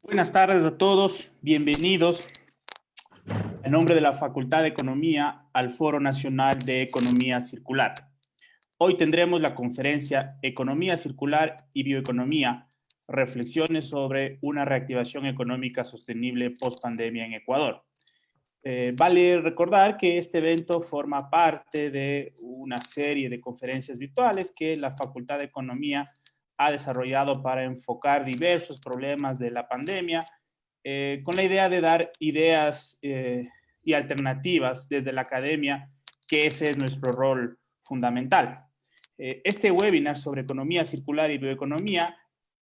Buenas tardes a todos, bienvenidos en nombre de la Facultad de Economía al Foro Nacional de Economía Circular. Hoy tendremos la conferencia Economía Circular y Bioeconomía, reflexiones sobre una reactivación económica sostenible post-pandemia en Ecuador. Vale recordar que este evento forma parte de una serie de conferencias virtuales que la Facultad de Economía ha desarrollado para enfocar diversos problemas de la pandemia, con la idea de dar ideas y alternativas desde la academia, que ese es nuestro rol fundamental. Este webinar sobre economía circular y bioeconomía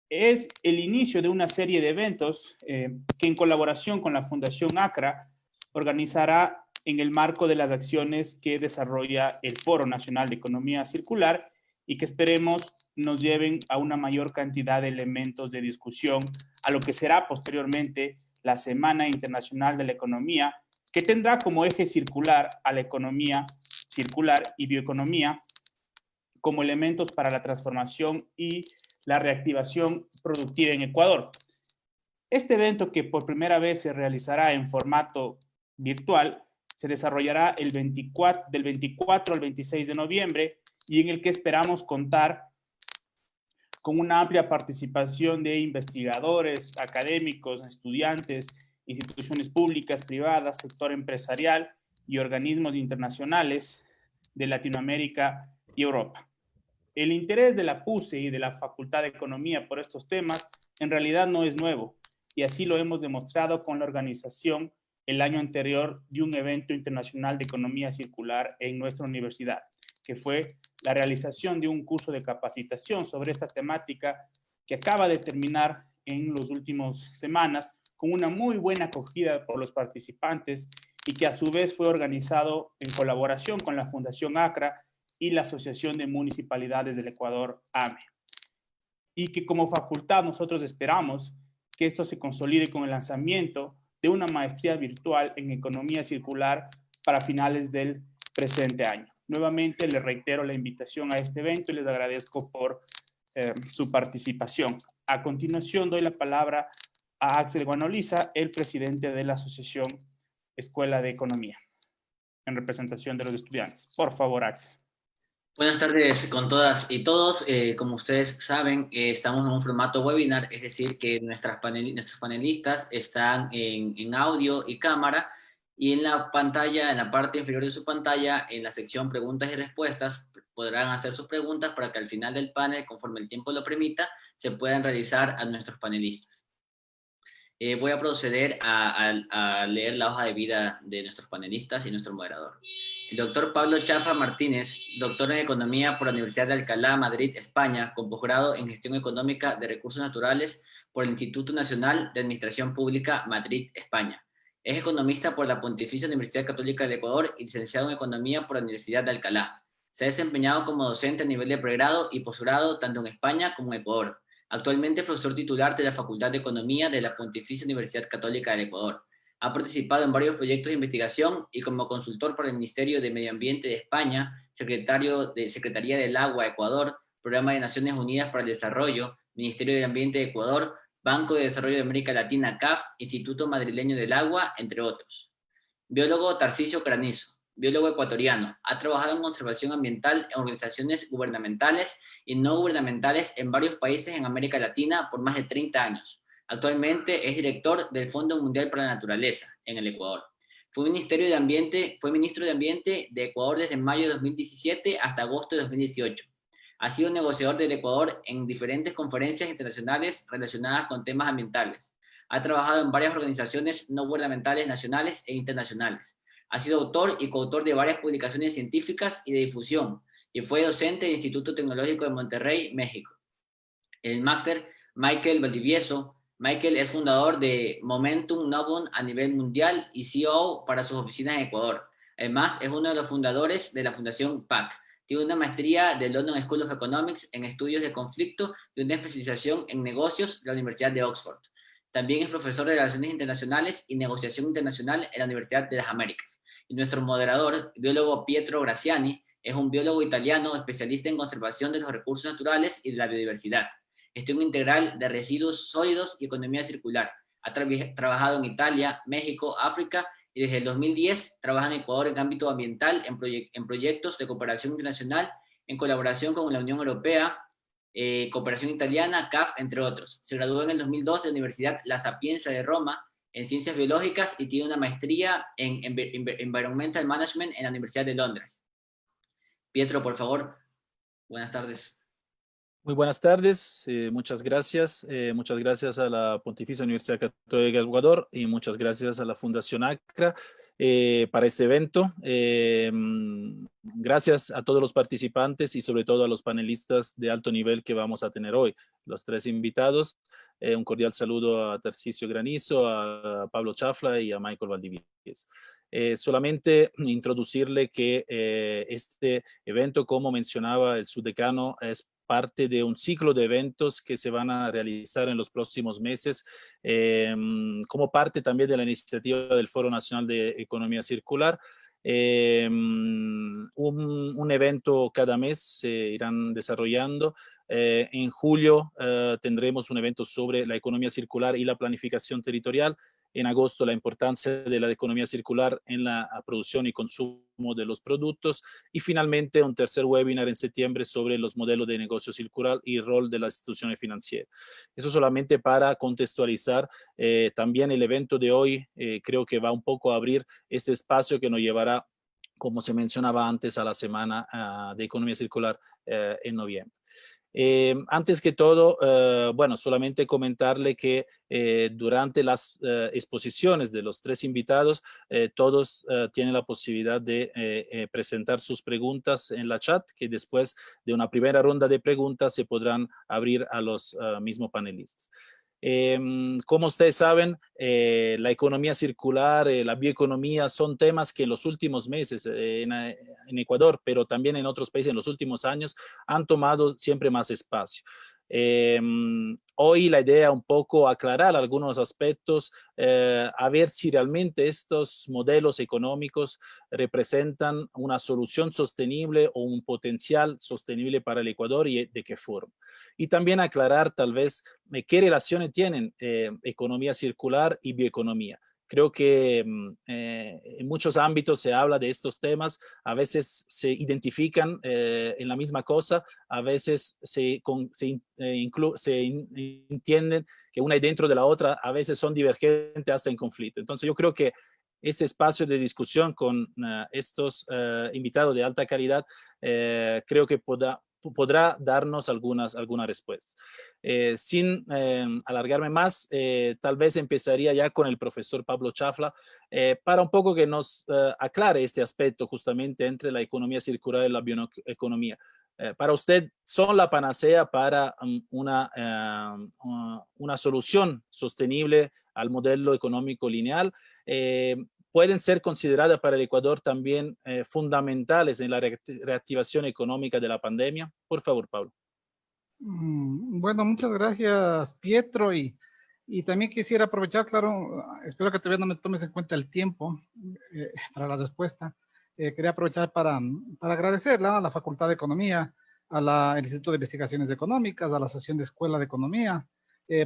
es el inicio de una serie de eventos que en colaboración con la Fundación ACRA organizará en el marco de las acciones que desarrolla el Foro Nacional de Economía Circular y que esperemos nos lleven a una mayor cantidad de elementos de discusión a lo que será posteriormente la Semana Internacional de la Economía, que tendrá como eje circular a la economía circular y bioeconomía como elementos para la transformación y la reactivación productiva en Ecuador. Este evento, que por primera vez se realizará en formato virtual, se desarrollará del 24 al 26 de noviembre y en el que esperamos contar con una amplia participación de investigadores, académicos, estudiantes, instituciones públicas, privadas, sector empresarial y organismos internacionales de Latinoamérica y Europa. El interés de la PUSE y de la Facultad de Economía por estos temas en realidad no es nuevo, y así lo hemos demostrado con la organización el año anterior de un evento internacional de economía circular en nuestra universidad, que fue la realización de un curso de capacitación sobre esta temática que acaba de terminar en las últimas semanas con una muy buena acogida por los participantes y que a su vez fue organizado en colaboración con la Fundación ACRA y la Asociación de Municipalidades del Ecuador, AME. Y que como facultad nosotros esperamos que esto se consolide con el lanzamiento de una maestría virtual en economía circular para finales del presente año. Nuevamente les reitero la invitación a este evento y les agradezco por su participación. A continuación doy la palabra a Axel Guanoliza, el presidente de la Asociación Escuela de Economía, en representación de los estudiantes. Por favor, Axel. Buenas tardes con todas y todos. Como ustedes saben, estamos en un formato webinar, es decir, que nuestros panelistas están en audio y cámara, y en la pantalla, en la parte inferior de su pantalla, en la sección preguntas y respuestas, podrán hacer sus preguntas para que al final del panel, conforme el tiempo lo permita, se puedan realizar a nuestros panelistas. Voy a proceder a leer la hoja de vida de nuestros panelistas y nuestro moderador. El doctor Pablo Chafa Martínez, doctor en Economía por la Universidad de Alcalá, Madrid, España, con posgrado en Gestión Económica de Recursos Naturales por el Instituto Nacional de Administración Pública, Madrid, España. Es economista por la Pontificia Universidad Católica del Ecuador y licenciado en Economía por la Universidad de Alcalá. Se ha desempeñado como docente a nivel de pregrado y posgrado tanto en España como en Ecuador. Actualmente es profesor titular de la Facultad de Economía de la Pontificia Universidad Católica del Ecuador. Ha participado en varios proyectos de investigación y como consultor por el Ministerio de Medio Ambiente de España, secretario de Secretaría del Agua Ecuador, Programa de Naciones Unidas para el Desarrollo, Ministerio de Ambiente de Ecuador, Banco de Desarrollo de América Latina CAF, Instituto Madrileño del Agua, entre otros. Biólogo Tarcisio Granizo, biólogo ecuatoriano. Ha trabajado en conservación ambiental en organizaciones gubernamentales y no gubernamentales en varios países en América Latina por más de 30 años. Actualmente es director del Fondo Mundial para la Naturaleza en el Ecuador. Fue ministro de Ambiente de Ecuador desde mayo de 2017 hasta agosto de 2018. Ha sido negociador del Ecuador en diferentes conferencias internacionales relacionadas con temas ambientales. Ha trabajado en varias organizaciones no gubernamentales nacionales e internacionales. Ha sido autor y coautor de varias publicaciones científicas y de difusión, y fue docente del Instituto Tecnológico de Monterrey, México. El máster Michael Valdivieso. Michael es fundador de Momentum Novum a nivel mundial y CEO para sus oficinas en Ecuador. Además, es uno de los fundadores de la Fundación PAC. Tiene una maestría de London School of Economics en estudios de conflicto y una especialización en negocios de la Universidad de Oxford. También es profesor de Relaciones Internacionales y Negociación Internacional en la Universidad de las Américas. Y nuestro moderador, biólogo Pietro Graziani, es un biólogo italiano especialista en conservación de los recursos naturales y de la biodiversidad, gestión integral de residuos sólidos y economía circular. Ha trabajado en Italia, México, África y desde el 2010 trabaja en Ecuador en ámbito ambiental, en proyectos de cooperación internacional, en colaboración con la Unión Europea, cooperación italiana, CAF, entre otros. Se graduó en el 2002 de la Universidad La Sapienza de Roma en Ciencias Biológicas y tiene una maestría en Environmental Management en la Universidad de Londres. Pietro, por favor, buenas tardes. Muy buenas tardes, muchas gracias. Muchas gracias a la Pontificia Universidad Católica del Ecuador y muchas gracias a la Fundación ACRA para este evento. Gracias a todos los participantes y sobre todo a los panelistas de alto nivel que vamos a tener hoy, los tres invitados. Un cordial saludo a Tarcisio Granizo, a Pablo Chafla y a Michael Valdivieso. Solamente introducirle que este evento, como mencionaba el subdecano, es parte de un ciclo de eventos que se van a realizar en los próximos meses, como parte también de la iniciativa del Foro Nacional de Economía Circular. Un evento cada mes se irán desarrollando. En julio tendremos un evento sobre la economía circular y la planificación territorial. En agosto, la importancia de la economía circular en la producción y consumo de los productos. Y finalmente, un tercer webinar en septiembre sobre los modelos de negocio circular y el rol de las instituciones financieras. Eso solamente para contextualizar. También el evento de hoy creo que va un poco a abrir este espacio que nos llevará, como se mencionaba antes, a la Semana de Economía Circular en noviembre. Antes que todo, bueno, solamente comentarle que durante las exposiciones de los tres invitados, todos tienen la posibilidad de presentar sus preguntas en la chat, que después de una primera ronda de preguntas se podrán abrir a los mismos panelistas. Como ustedes saben, la economía circular, la bioeconomía son temas que en los últimos meses en Ecuador, pero también en otros países en los últimos años han tomado siempre más espacio. Hoy la idea es un poco aclarar algunos aspectos, a ver si realmente estos modelos económicos representan una solución sostenible o un potencial sostenible para el Ecuador y de qué forma. Y también aclarar tal vez qué relaciones tienen economía circular y bioeconomía. Creo que en muchos ámbitos se habla de estos temas, a veces se identifican en la misma cosa, a veces se entienden que una y dentro de la otra, a veces son divergentes hasta en conflicto. Entonces yo creo que este espacio de discusión con estos invitados de alta calidad, creo que podrá darnos algunas respuestas. Sin alargarme más, tal vez empezaría ya con el profesor Pablo Chafla para un poco que nos aclare este aspecto justamente entre la economía circular y la bioeconomía. Para usted, ¿son la panacea para una solución sostenible al modelo económico lineal? ¿Pueden ser consideradas para el Ecuador también fundamentales en la reactivación económica de la pandemia? Por favor, Pablo. Bueno, muchas gracias, Pietro. Y también quisiera aprovechar, claro, espero que todavía no me tomes en cuenta el tiempo para la respuesta. Quería aprovechar para agradecerle a la Facultad de Economía, al Instituto de Investigaciones Económicas, a la Asociación de Escuela de Economía,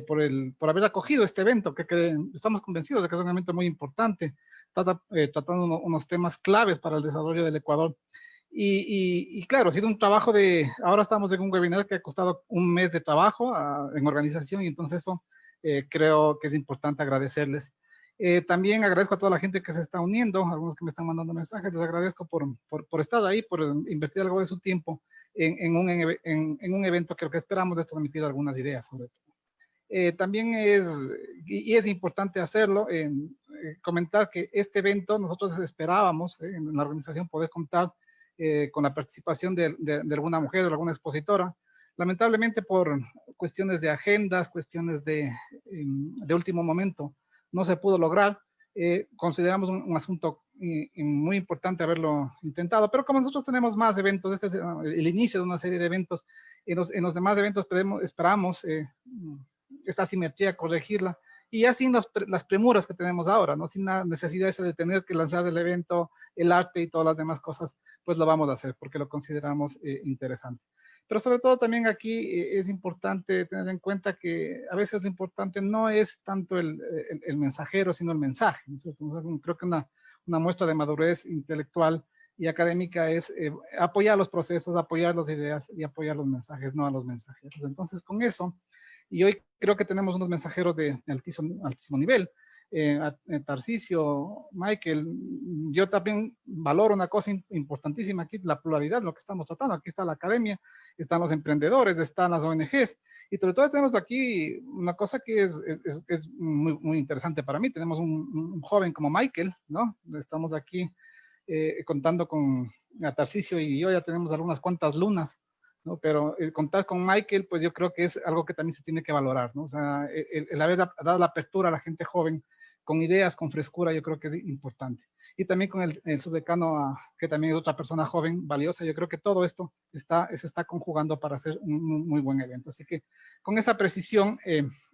por haber acogido este evento, que estamos convencidos de que es un evento muy importante, tratando unos temas claves para el desarrollo del Ecuador. Y claro, ha sido un trabajo ahora estamos en un webinar que ha costado un mes de trabajo en organización, y entonces eso creo que es importante agradecerles. También agradezco a toda la gente que se está uniendo, algunos que me están mandando mensajes, les agradezco por estar ahí, por invertir algo de su tiempo en un evento que lo que esperamos es transmitir algunas ideas sobre todo. También es importante hacerlo, comentar que este evento nosotros esperábamos en la organización poder contar con la participación de alguna mujer o alguna expositora. Lamentablemente por cuestiones de agendas, cuestiones de último momento, no se pudo lograr. Consideramos un asunto muy importante haberlo intentado, pero como nosotros tenemos más eventos, este es el inicio de una serie de eventos, en los demás eventos esperamos esta simetría corregirla, y ya sin las premuras que tenemos ahora, ¿no? Sin la necesidad esa de tener que lanzar el evento, el arte y todas las demás cosas, pues lo vamos a hacer porque lo consideramos interesante. Pero sobre todo también aquí es importante tener en cuenta que a veces lo importante no es tanto el mensajero, sino el mensaje, ¿no es cierto? Entonces, creo que una muestra de madurez intelectual y académica es apoyar los procesos, apoyar las ideas y apoyar los mensajes, no a los mensajeros. Entonces, con eso, y hoy creo que tenemos unos mensajeros de altísimo nivel, Tarcisio, Michael, yo también valoro una cosa importantísima aquí, la pluralidad, lo que estamos tratando. Aquí está la academia, están los emprendedores, están las ONGs, y sobre todo tenemos aquí una cosa que es muy, muy interesante para mí. Tenemos un joven como Michael, ¿no? Estamos aquí contando con Tarcisio y yo ya tenemos algunas cuantas lunas, ¿no? Pero contar con Michael, pues yo creo que es algo que también se tiene que valorar, ¿no? O sea, el haber dado la apertura a la gente joven con ideas, con frescura, yo creo que es importante. Y también con el subdecano, que también es otra persona joven, valiosa, yo creo que todo esto se está conjugando para hacer un muy buen evento. Así que con esa precisión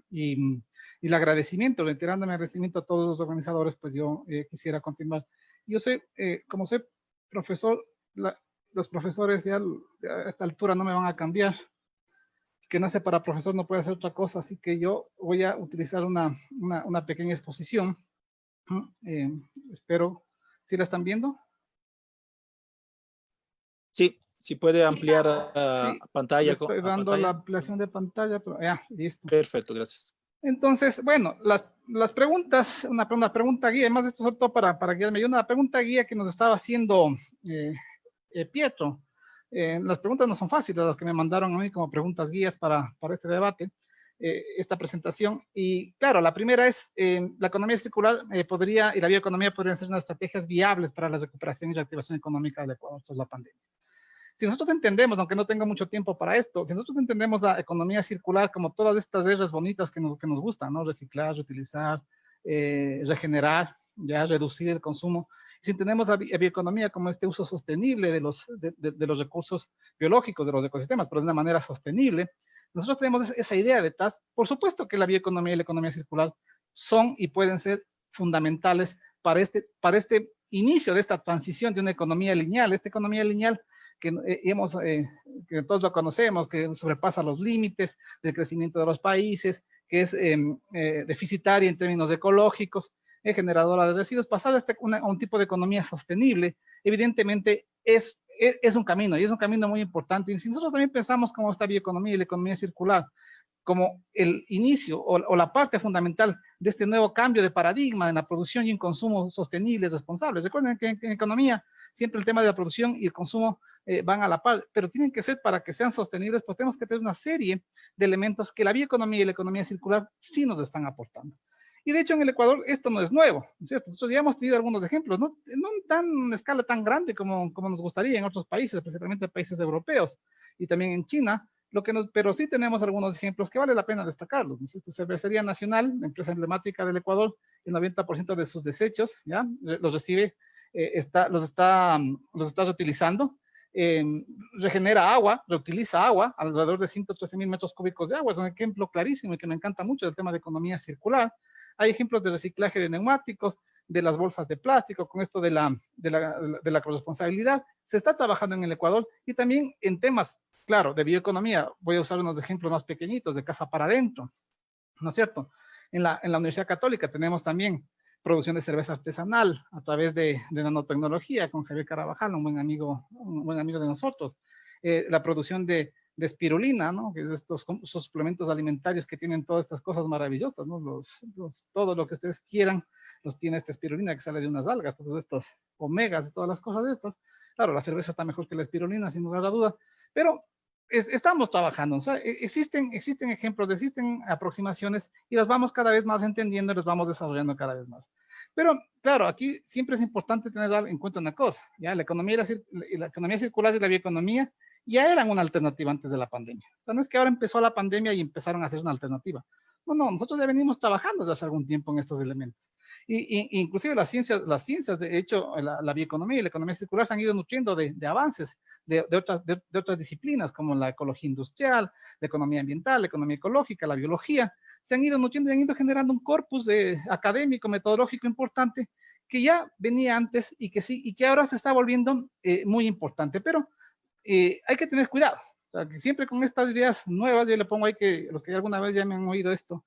y el agradecimiento, reiterándome agradecimiento a todos los organizadores, pues yo quisiera continuar. Yo sé, como soy profesor, los profesores ya a esta altura no me van a cambiar. Que nace para profesor no puede hacer otra cosa, así que yo voy a utilizar una pequeña exposición. Espero, ¿sí la están viendo? Sí, si puede ampliar Sí, pantalla. le estoy dando la ampliación de pantalla, pero ya, listo. Perfecto, gracias. Entonces, bueno, las preguntas, una pregunta guía, además de esto sobre todo para guiarme, y una pregunta guía que nos estaba haciendo Pietro. Las preguntas no son fáciles, las que me mandaron a mí como preguntas guías para este debate, esta presentación. Y claro, la primera es, la economía circular y la bioeconomía podrían ser unas estrategias viables para la recuperación y reactivación económica del Ecuador tras la pandemia. Si nosotros entendemos, aunque no tengo mucho tiempo para esto, si nosotros entendemos la economía circular como todas estas R's bonitas que nos gustan, ¿no? Reciclar, reutilizar, regenerar, ya reducir el consumo. Si entendemos la bioeconomía como este uso sostenible de los recursos biológicos, de los ecosistemas, pero de una manera sostenible, nosotros tenemos esa idea detrás. Por supuesto que la bioeconomía y la economía circular son y pueden ser fundamentales para este inicio de esta transición de una economía lineal. Esta economía lineal que todos lo conocemos, que sobrepasa los límites del crecimiento de los países, que es deficitaria en términos ecológicos, generadora de residuos. Pasar a un tipo de economía sostenible, evidentemente es un camino, y es un camino muy importante. Y si nosotros también pensamos como esta bioeconomía y la economía circular como el inicio o la parte fundamental de este nuevo cambio de paradigma en la producción y en consumo sostenible y responsable. Recuerden que en economía siempre el tema de la producción y el consumo van a la par, pero tienen que ser, para que sean sostenibles, pues tenemos que tener una serie de elementos que la bioeconomía y la economía circular sí nos están aportando. Y de hecho en el Ecuador esto no es nuevo, ¿no es cierto? Nosotros ya hemos tenido algunos ejemplos, no en escala tan grande como nos gustaría en otros países, principalmente países europeos y también en China, pero sí tenemos algunos ejemplos que vale la pena destacarlos, ¿no es cierto? Cervecería Nacional, la empresa emblemática del Ecuador, el 90% de sus desechos, ¿ya? Los recibe, los está reutilizando, regenera agua, reutiliza agua, alrededor de 113,000 metros cúbicos de agua. Es un ejemplo clarísimo y que me encanta mucho del tema de economía circular. Hay ejemplos de reciclaje de neumáticos, de las bolsas de plástico, con esto de la corresponsabilidad. Se está trabajando en el Ecuador, y también en temas, claro, de bioeconomía. Voy a usar unos ejemplos más pequeñitos, de casa para adentro, ¿no es cierto? En la Universidad Católica tenemos también producción de cerveza artesanal a través de nanotecnología con Javier Carabajal, un buen amigo de nosotros. La producción de espirulina, ¿no? Que es estos suplementos alimentarios que tienen todas estas cosas maravillosas, ¿no? Todo lo que ustedes quieran los tiene esta espirulina que sale de unas algas, todos estos omegas y todas las cosas de estas. Claro, la cerveza está mejor que la espirulina, sin lugar a duda, pero estamos trabajando. O sea, existen ejemplos, existen aproximaciones, y las vamos cada vez más entendiendo y las vamos desarrollando cada vez más. Pero claro, aquí siempre es importante tener en cuenta una cosa, ¿ya? La economía circular y la bioeconomía ya eran una alternativa antes de la pandemia. O sea, no es que ahora empezó la pandemia y empezaron a hacer una alternativa. No, nosotros ya venimos trabajando desde hace algún tiempo en estos elementos. Inclusive las ciencias, de hecho, la bioeconomía y la economía circular se han ido nutriendo de avances de otras disciplinas, como la ecología industrial, la economía ambiental, la economía ecológica, la biología. Se han ido nutriendo y han ido generando un corpus académico, metodológico importante, que ya venía antes y que ahora se está volviendo muy importante. Pero hay que tener cuidado, O sea, que siempre con estas ideas nuevas, yo le pongo ahí que los que alguna vez ya me han oído esto,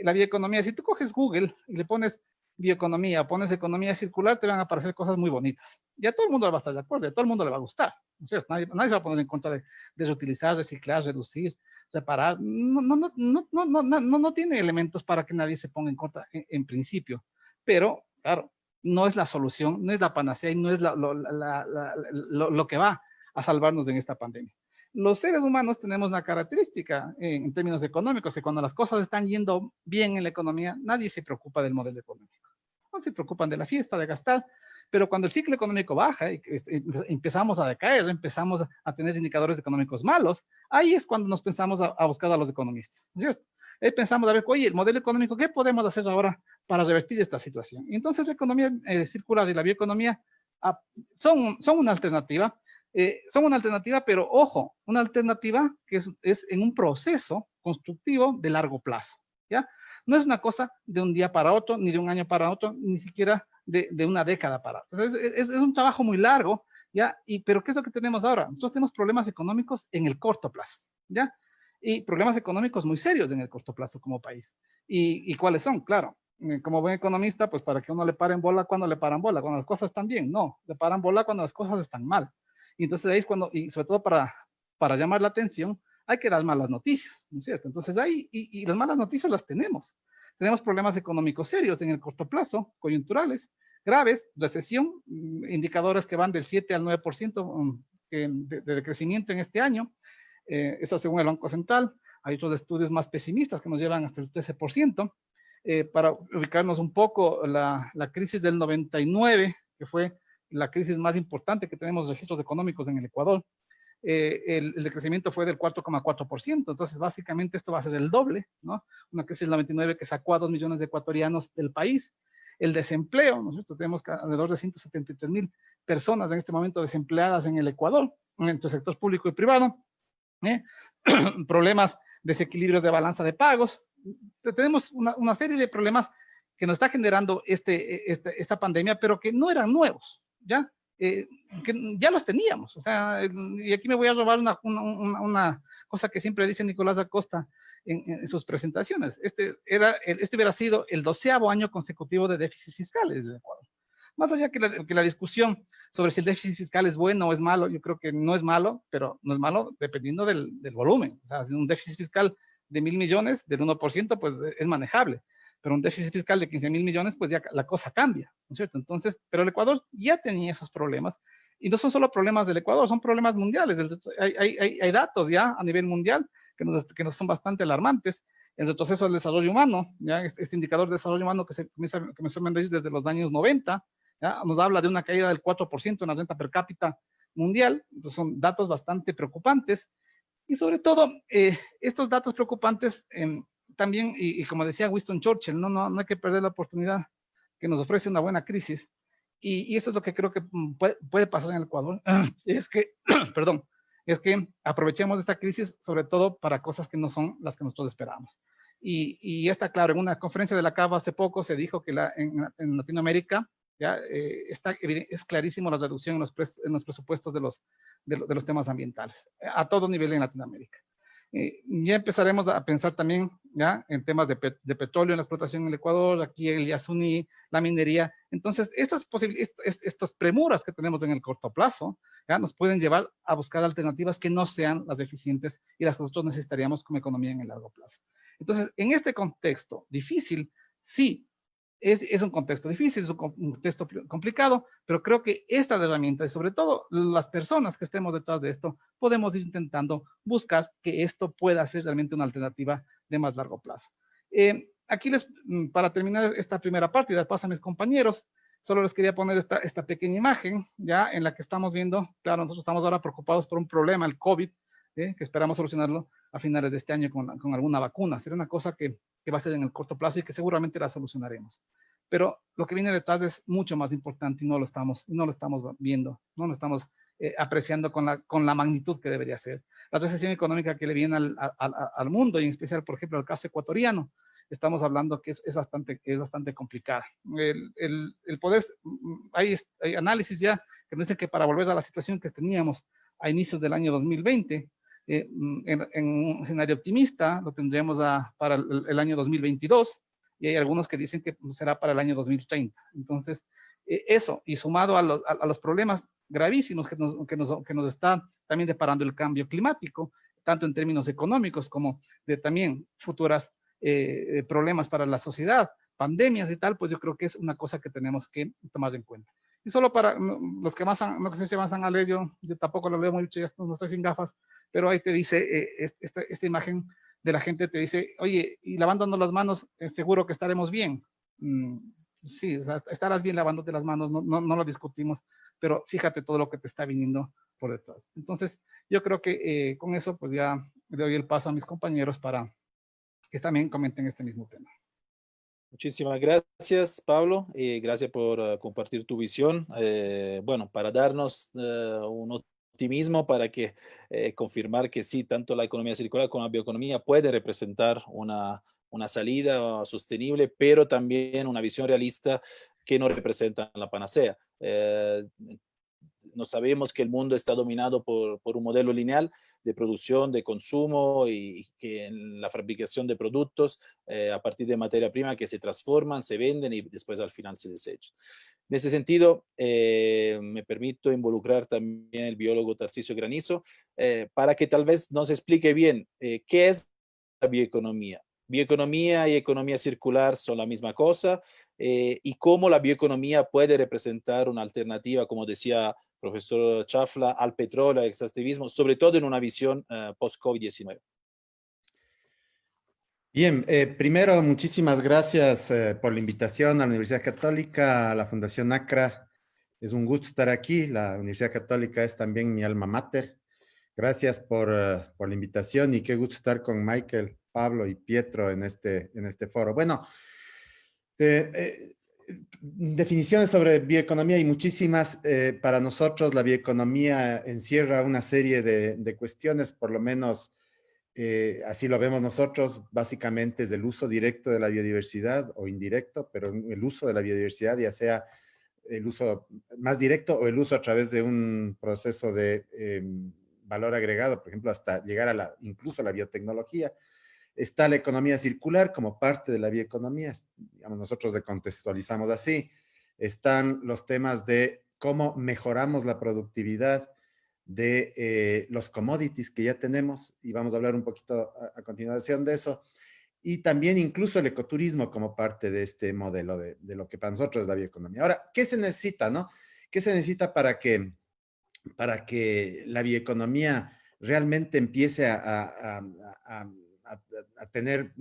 la bioeconomía, si tú coges Google y le pones bioeconomía, pones economía circular, te van a aparecer cosas muy bonitas. Ya todo el mundo va a estar de acuerdo, a todo el mundo le va a gustar, ¿no es cierto? Nadie se va a poner en contra de reutilizar, reciclar, reducir, reparar. No tiene elementos para que nadie se ponga en contra en principio. Pero, claro, no es la solución, no es la panacea y no es lo que va a salvarnos de esta pandemia. Los seres humanos tenemos una característica en términos económicos, que cuando las cosas están yendo bien en la economía, nadie se preocupa del modelo económico. No se preocupan de la fiesta, de gastar, pero cuando el ciclo económico baja y empezamos a decaer, empezamos a tener indicadores económicos malos, ahí es cuando nos pensamos a buscar a los economistas, ¿no es cierto? Ahí pensamos a ver, oye, el modelo económico, ¿qué podemos hacer ahora para revertir esta situación? Y entonces la economía circular y la bioeconomía son una alternativa. Son una alternativa, pero ojo, una alternativa que es en un proceso constructivo de largo plazo, ¿ya? No es una cosa de un día para otro, ni de un año para otro, ni siquiera de una década para otra. Entonces, es un trabajo muy largo, ¿ya? Pero ¿qué es lo que tenemos ahora? Nosotros tenemos problemas económicos en el corto plazo, ¿ya? Y problemas económicos muy serios en el corto plazo como país. ¿Y cuáles son? Claro, como buen economista, pues para que uno le paren bola cuando le paran bola, cuando las cosas están bien. No, le paran bola cuando las cosas están mal. Y entonces ahí es cuando, y sobre todo para llamar la atención, hay que dar malas noticias, ¿no es cierto? Entonces ahí, y las malas noticias las tenemos. Tenemos problemas económicos serios en el corto plazo, coyunturales, graves, recesión, indicadores que van del 7 al 9% de crecimiento en este año. Eso según el Banco Central. Hay otros estudios más pesimistas que nos llevan hasta el 13%. Para ubicarnos un poco, la crisis del 99, que fue la crisis más importante que tenemos registros económicos en el Ecuador, el decrecimiento fue del 4,4%, entonces básicamente esto va a ser el doble, ¿no? Una crisis del 99 que sacó a 2 millones de ecuatorianos del país. El desempleo, nosotros tenemos alrededor de 173,000 personas en este momento desempleadas en el Ecuador, entre el sector público y privado, problemas, desequilibrios de balanza de pagos. Tenemos una serie de problemas que nos está generando esta pandemia, pero que no eran nuevos, ¿ya? Que ya los teníamos, o sea, y aquí me voy a robar una cosa que siempre dice Nicolás Acosta en sus presentaciones. Este hubiera sido el 12º año consecutivo de déficits fiscales del Ecuador. Más allá que la discusión sobre si el déficit fiscal es bueno o es malo, yo creo que no es malo, pero no es malo dependiendo del volumen. O sea, si un déficit fiscal de 1.000 millones, del 1%, pues es manejable. Pero un déficit fiscal de 15.000 millones, pues ya la cosa cambia, ¿no es cierto? Entonces, pero el Ecuador ya tenía esos problemas, y no son solo problemas del Ecuador, son problemas mundiales. Hay datos ya a nivel mundial que nos son bastante alarmantes. El retroceso del desarrollo humano, ¿ya? Este indicador de desarrollo humano que comenzó a medir desde los años 90, ¿ya? Nos habla de una caída del 4% en la renta per cápita mundial. Pues son datos bastante preocupantes, y sobre todo, estos datos preocupantes también, y como decía Winston Churchill, no hay que perder la oportunidad que nos ofrece una buena crisis, y eso es lo que creo que puede pasar en el Ecuador, es que, perdón, es que aprovechemos esta crisis sobre todo para cosas que no son las que nosotros esperamos. Y está claro, en una conferencia de la CAF hace poco se dijo que en Latinoamérica ya es clarísimo la reducción en los presupuestos de los temas ambientales, a todo nivel en Latinoamérica. Ya empezaremos a pensar también ya en temas de petróleo en la explotación en el Ecuador, aquí el Yasuní, la minería. Entonces, estas premuras que tenemos en el corto plazo ya nos pueden llevar a buscar alternativas que no sean las eficientes y las que nosotros necesitaríamos como economía en el largo plazo. Entonces, en este contexto difícil, sí, es un contexto difícil, es un contexto complicado, pero creo que estas herramientas y sobre todo las personas que estemos detrás de esto, podemos ir intentando buscar que esto pueda ser realmente una alternativa de más largo plazo. Aquí para terminar esta primera parte y dar paso a mis compañeros, solo les quería poner esta pequeña imagen, ya en la que estamos viendo, claro, nosotros estamos ahora preocupados por un problema, el COVID, que esperamos solucionarlo a finales de este año con alguna vacuna. Será una cosa que va a ser en el corto plazo y que seguramente la solucionaremos. Pero lo que viene detrás es mucho más importante y no lo estamos viendo, no lo estamos apreciando con la magnitud que debería ser. La recesión económica que le viene al mundo, y en especial, por ejemplo, al caso ecuatoriano, estamos hablando que es bastante complicada. El poder, hay análisis ya que nos dicen que para volver a la situación que teníamos a inicios del año 2020, En un escenario optimista lo tendremos para el año 2022 y hay algunos que dicen que será para el año 2030. Entonces, eso, y sumado a los problemas gravísimos que nos está también deparando el cambio climático, tanto en términos económicos como de también futuras problemas para la sociedad, pandemias y tal, pues yo creo que es una cosa que tenemos que tomar en cuenta. Y solo para los que más no sé si van a leer, yo tampoco lo leo mucho, ya no estoy sin gafas, pero ahí te dice, esta imagen de la gente te dice, oye, y lavándonos las manos, seguro que estaremos bien. Sí, o sea, estarás bien lavándote las manos, no lo discutimos, pero fíjate todo lo que te está viniendo por detrás. Entonces, yo creo que con eso, pues ya le doy el paso a mis compañeros para que también comenten este mismo tema. Muchísimas gracias, Pablo, y gracias por compartir tu visión. Bueno, para darnos un optimismo, para que confirmar que sí, tanto la economía circular como la bioeconomía puede representar una salida sostenible, pero también una visión realista que no representa la panacea. No sabemos que el mundo está dominado por un modelo lineal de producción, de consumo y que en la fabricación de productos a partir de materia prima que se transforman, se venden y después al final se desechan. En ese sentido, me permito involucrar también el biólogo Tarcisio Granizo para que tal vez nos explique bien qué es la bioeconomía. Bioeconomía y economía circular son la misma cosa y cómo la bioeconomía puede representar una alternativa, como decía profesor Chafla, al petróleo, al extractivismo, sobre todo en una visión post-COVID-19. Bien, primero, muchísimas gracias por la invitación a la Universidad Católica, a la Fundación ACRA. Es un gusto estar aquí. La Universidad Católica es también mi alma mater. Gracias por la invitación y qué gusto estar con Michael, Pablo y Pietro en este foro. Bueno, definiciones sobre bioeconomía y muchísimas. Para nosotros la bioeconomía encierra una serie de cuestiones, por lo menos así lo vemos nosotros, básicamente es el uso directo de la biodiversidad o indirecto, pero el uso de la biodiversidad, ya sea el uso más directo o el uso a través de un proceso de valor agregado, por ejemplo, hasta llegar a incluso a la biotecnología. Está la economía circular como parte de la bioeconomía, digamos, nosotros le contextualizamos así. Están los temas de cómo mejoramos la productividad de los commodities que ya tenemos, y vamos a hablar un poquito a continuación de eso, y también incluso el ecoturismo como parte de este modelo de lo que para nosotros es la bioeconomía. Ahora, ¿qué se necesita, no? ¿Qué se necesita para que la bioeconomía realmente empiece a tener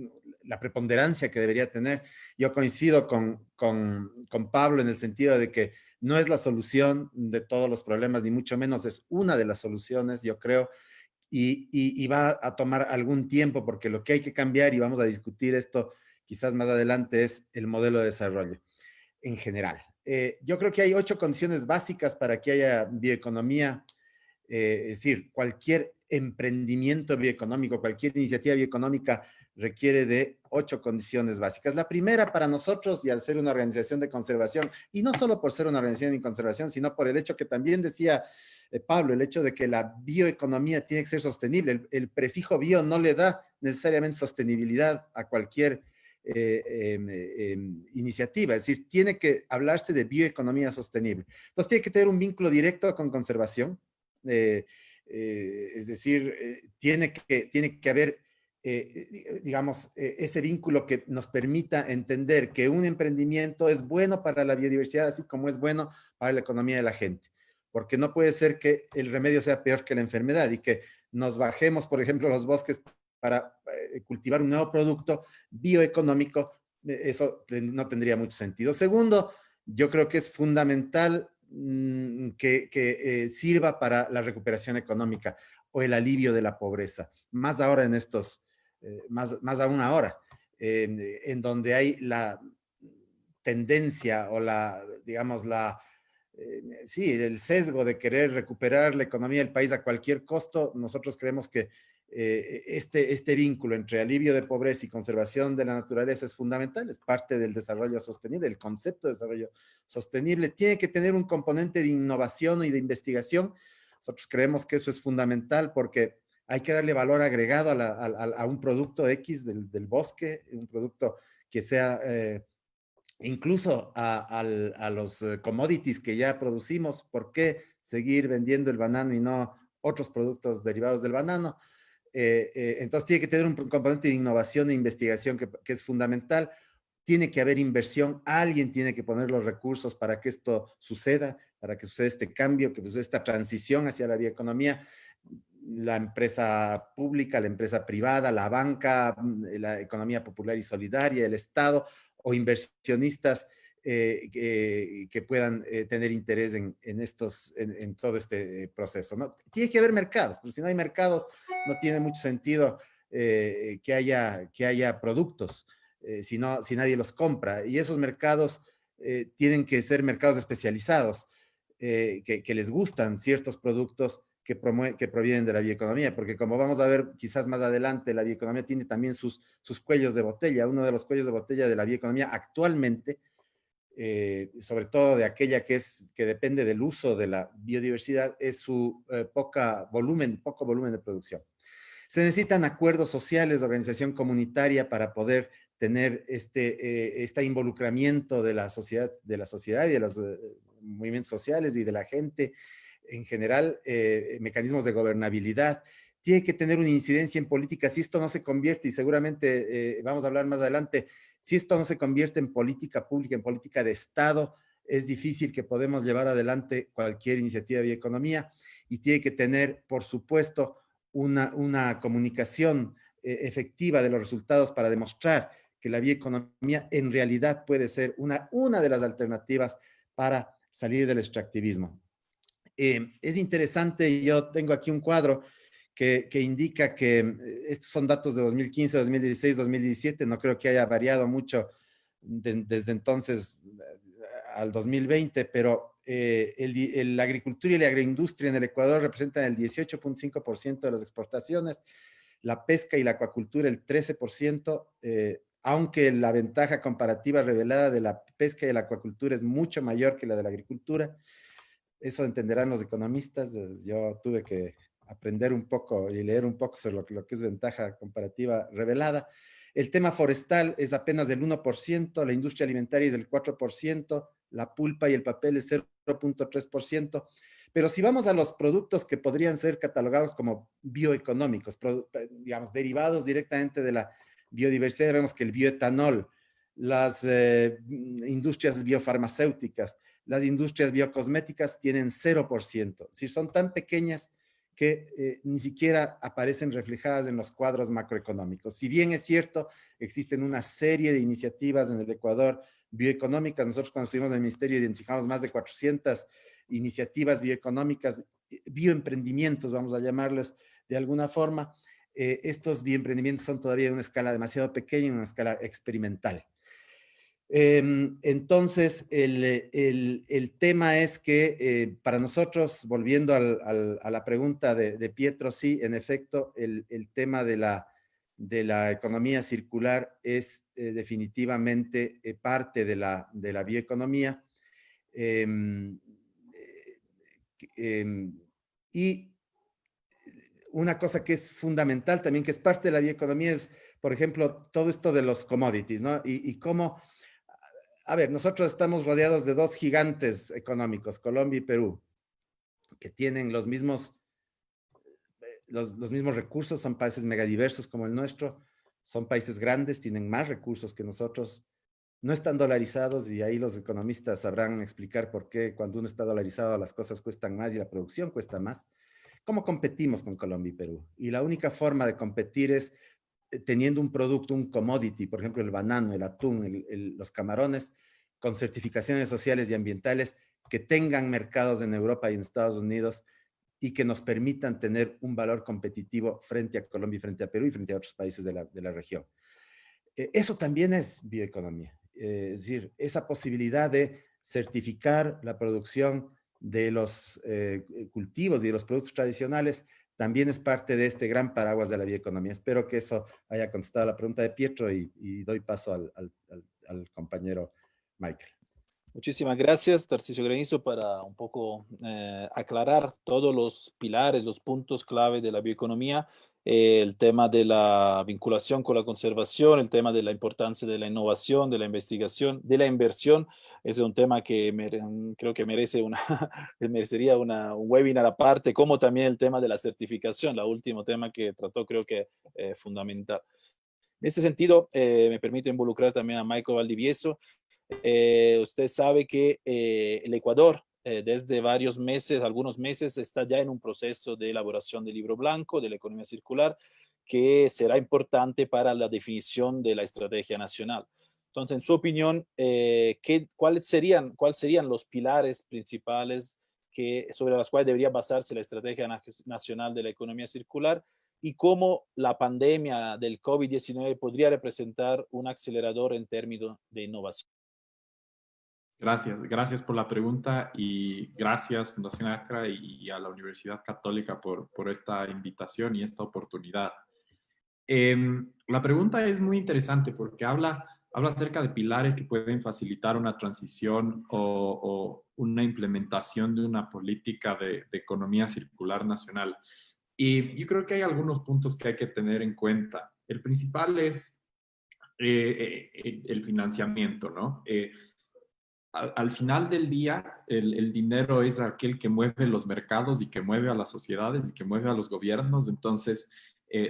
la preponderancia que debería tener? Yo coincido con Pablo en el sentido de que no es la solución de todos los problemas, ni mucho menos es una de las soluciones, yo creo, y va a tomar algún tiempo, porque lo que hay que cambiar, y vamos a discutir esto quizás más adelante, es el modelo de desarrollo en general. Yo creo que hay 8 condiciones básicas para que haya bioeconomía, es decir, cualquier emprendimiento bioeconómico, cualquier iniciativa bioeconómica requiere de 8 condiciones básicas. La primera para nosotros, y al ser una organización de conservación, y no solo por ser una organización de conservación, sino por el hecho que también decía Pablo, el hecho de que la bioeconomía tiene que ser sostenible. El prefijo bio no le da necesariamente sostenibilidad a cualquier iniciativa, es decir, tiene que hablarse de bioeconomía sostenible. Entonces tiene que tener un vínculo directo con conservación, es decir, tiene que haber, digamos, ese vínculo que nos permita entender que un emprendimiento es bueno para la biodiversidad, así como es bueno para la economía de la gente, porque no puede ser que el remedio sea peor que la enfermedad y que nos bajemos, por ejemplo, los bosques para cultivar un nuevo producto bioeconómico. Eso no tendría mucho sentido. Segundo, yo creo que es fundamental que sirva para la recuperación económica o el alivio de la pobreza, más ahora en estos, más aún ahora, en donde hay la tendencia o digamos, sí, el sesgo de querer recuperar la economía del país a cualquier costo. Nosotros creemos que este vínculo entre alivio de pobreza y conservación de la naturaleza es fundamental, es parte del desarrollo sostenible. El concepto de desarrollo sostenible tiene que tener un componente de innovación y de investigación. Nosotros creemos que eso es fundamental porque hay que darle valor agregado a un producto X del bosque, un producto que sea incluso a los commodities que ya producimos. ¿Por qué seguir vendiendo el banano y no otros productos derivados del banano? Entonces tiene que tener un componente de innovación e investigación que es fundamental. Tiene que haber inversión, alguien tiene que poner los recursos para que esto suceda, para que suceda este cambio, que suceda esta transición hacia la bioeconomía. La empresa pública, la empresa privada, la banca, la economía popular y solidaria, el Estado o inversionistas que puedan tener interés en todo este proceso, ¿no? Tiene que haber mercados, porque si no hay mercados, no tiene mucho sentido que haya productos, si nadie los compra. Y esos mercados tienen que ser mercados especializados, que les gustan ciertos productos que provienen de la bioeconomía, porque como vamos a ver quizás más adelante, la bioeconomía tiene también sus cuellos de botella. Uno de los cuellos de botella de la bioeconomía actualmente, sobre todo de aquella que depende del uso de la biodiversidad, es su poco volumen de producción. Se necesitan acuerdos sociales, organización comunitaria para poder tener este involucramiento de la sociedad y de los movimientos sociales y de la gente en general, mecanismos de gobernabilidad. Tiene que tener una incidencia en política. Si esto no se convierte, y seguramente vamos a hablar más adelante, si esto no se convierte en política pública, en política de Estado, es difícil que podamos llevar adelante cualquier iniciativa de bioeconomía. Y tiene que tener, por supuesto, una comunicación efectiva de los resultados para demostrar que la bioeconomía en realidad puede ser una de las alternativas para salir del extractivismo. Es interesante, yo tengo aquí un cuadro que indica que estos son datos de 2015, 2016, 2017, no creo que haya variado mucho desde entonces al 2020, pero la agricultura y la agroindustria en el Ecuador representan el 18.5% de las exportaciones, la pesca y la acuacultura el 13%, aunque la ventaja comparativa revelada de la pesca y la acuacultura es mucho mayor que la de la agricultura. Eso entenderán los economistas. Yo tuve que aprender un poco y leer un poco sobre lo que es ventaja comparativa revelada. El tema forestal es apenas del 1%, la industria alimentaria es del 4%, la pulpa y el papel es 0.3%. Pero si vamos a los productos que podrían ser catalogados como bioeconómicos, digamos, derivados directamente de la biodiversidad, vemos que el bioetanol, las industrias biofarmacéuticas, las industrias biocosméticas tienen 0%. Si son tan pequeñas que ni siquiera aparecen reflejadas en los cuadros macroeconómicos. Si bien es cierto, existen una serie de iniciativas en el Ecuador bioeconómicas. Nosotros cuando estuvimos en el Ministerio identificamos más de 400 iniciativas bioeconómicas, bioemprendimientos, vamos a llamarles de alguna forma. Estos bioemprendimientos son todavía en una escala demasiado pequeña, en una escala experimental. Entonces, el tema es que para nosotros, volviendo a la pregunta de Pietro, sí, en efecto, el tema de la economía circular es definitivamente parte de la bioeconomía. Y una cosa que es fundamental también, que es parte de la bioeconomía, es, por ejemplo, todo esto de los commodities, ¿no? Y cómo... A ver, nosotros estamos rodeados de dos gigantes económicos, Colombia y Perú, que tienen los mismos recursos, son países megadiversos como el nuestro, son países grandes, tienen más recursos que nosotros, no están dolarizados y ahí los economistas sabrán explicar por qué cuando uno está dolarizado las cosas cuestan más y la producción cuesta más. ¿Cómo competimos con Colombia y Perú? Y la única forma de competir es teniendo un producto, un commodity, por ejemplo, el banano, el atún, los camarones, con certificaciones sociales y ambientales que tengan mercados en Europa y en Estados Unidos y que nos permitan tener un valor competitivo frente a Colombia y frente a Perú y frente a otros países de la región. Eso también es bioeconomía. Es decir, esa posibilidad de certificar la producción de los cultivos y de los productos tradicionales también es parte de este gran paraguas de la bioeconomía. Espero que eso haya contestado la pregunta de Pietro y doy paso al compañero Michael. Muchísimas gracias, Tarcisio Granizo, para un poco aclarar todos los pilares, los puntos clave de la bioeconomía, el tema de la vinculación con la conservación, el tema de la importancia de la innovación, de la investigación, de la inversión. Ese es un tema que creo que merece merecería un webinar aparte, como también el tema de la certificación, el último tema que trató, creo que fundamental. En este sentido, me permite involucrar también a Michael Valdivieso. Usted sabe que el Ecuador desde varios meses, algunos meses, está ya en un proceso de elaboración del libro blanco de la economía circular que será importante para la definición de la estrategia nacional. Entonces, en su opinión, ¿cuáles serían los pilares principales sobre los cuales debería basarse la estrategia nacional de la economía circular y cómo la pandemia del COVID-19 podría representar un acelerador en términos de innovación? Gracias por la pregunta y gracias Fundación ACRA y a la Universidad Católica por esta invitación y esta oportunidad. La pregunta es muy interesante porque habla acerca de pilares que pueden facilitar una transición o una implementación de una política de economía circular nacional. Y yo creo que hay algunos puntos que hay que tener en cuenta. El principal es el financiamiento, ¿no? Al final del día, el dinero es aquel que mueve los mercados y que mueve a las sociedades y que mueve a los gobiernos. Entonces,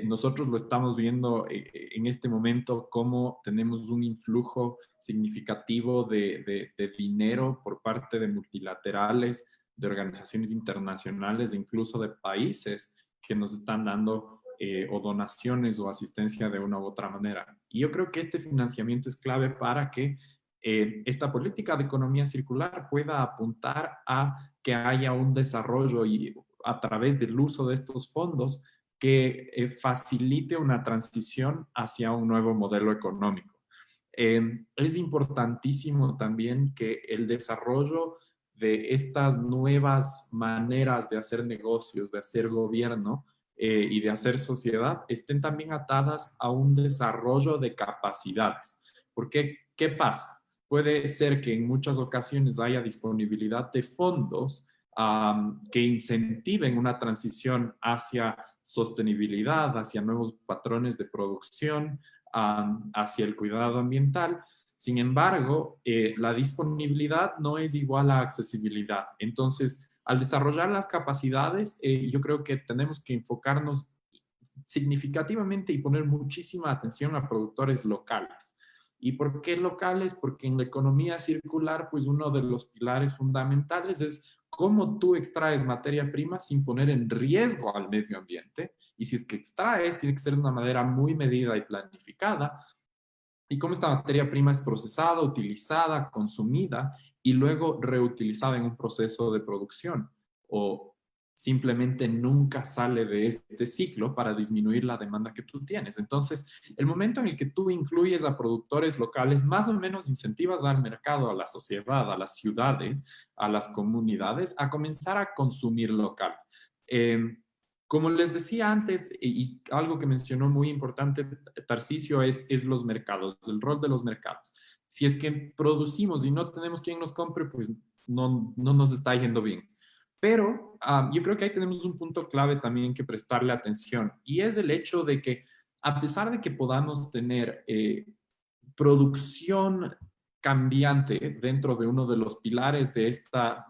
nosotros lo estamos viendo en este momento cómo tenemos un influjo significativo de dinero por parte de multilaterales, de organizaciones internacionales, incluso de países que nos están dando o donaciones o asistencia de una u otra manera. Y yo creo que este financiamiento es clave para que esta política de economía circular pueda apuntar a que haya un desarrollo y a través del uso de estos fondos que facilite una transición hacia un nuevo modelo económico. Es importantísimo también que el desarrollo de estas nuevas maneras de hacer negocios, de hacer gobierno y de hacer sociedad estén también atadas a un desarrollo de capacidades. Porque, ¿qué pasa? Puede ser que en muchas ocasiones haya disponibilidad de fondos que incentiven una transición hacia sostenibilidad, hacia nuevos patrones de producción, hacia el cuidado ambiental. Sin embargo, la disponibilidad no es igual a accesibilidad. Entonces, al desarrollar las capacidades, yo creo que tenemos que enfocarnos significativamente y poner muchísima atención a productores locales. ¿Y por qué locales? Porque en la economía circular, pues uno de los pilares fundamentales es cómo tú extraes materia prima sin poner en riesgo al medio ambiente. Y si es que extraes, tiene que ser de una manera muy medida y planificada. Y cómo esta materia prima es procesada, utilizada, consumida y luego reutilizada en un proceso de producción. O simplemente nunca sale de este ciclo para disminuir la demanda que tú tienes. Entonces, el momento en el que tú incluyes a productores locales, más o menos incentivas al mercado, a la sociedad, a las ciudades, a las comunidades, a comenzar a consumir local. Como les decía antes, y algo que mencionó muy importante Tarcisio es los mercados, el rol de los mercados. Si es que producimos y no tenemos quien nos compre, pues no nos está yendo bien. Pero yo creo que ahí tenemos un punto clave también que prestarle atención y es el hecho de que a pesar de que podamos tener producción cambiante dentro de uno de los pilares de esta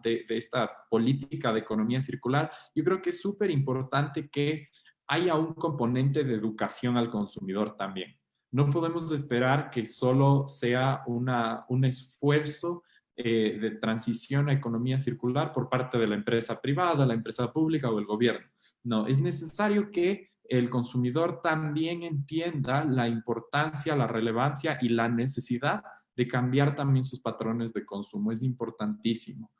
política de economía circular, yo creo que es súper importante que haya un componente de educación al consumidor también. No podemos esperar que solo sea un esfuerzo de transición a economía circular por parte de la empresa privada, la empresa pública o el gobierno. No, es necesario que el consumidor también entienda la importancia, la relevancia y la necesidad de cambiar también sus patrones de consumo. Es importantísimo.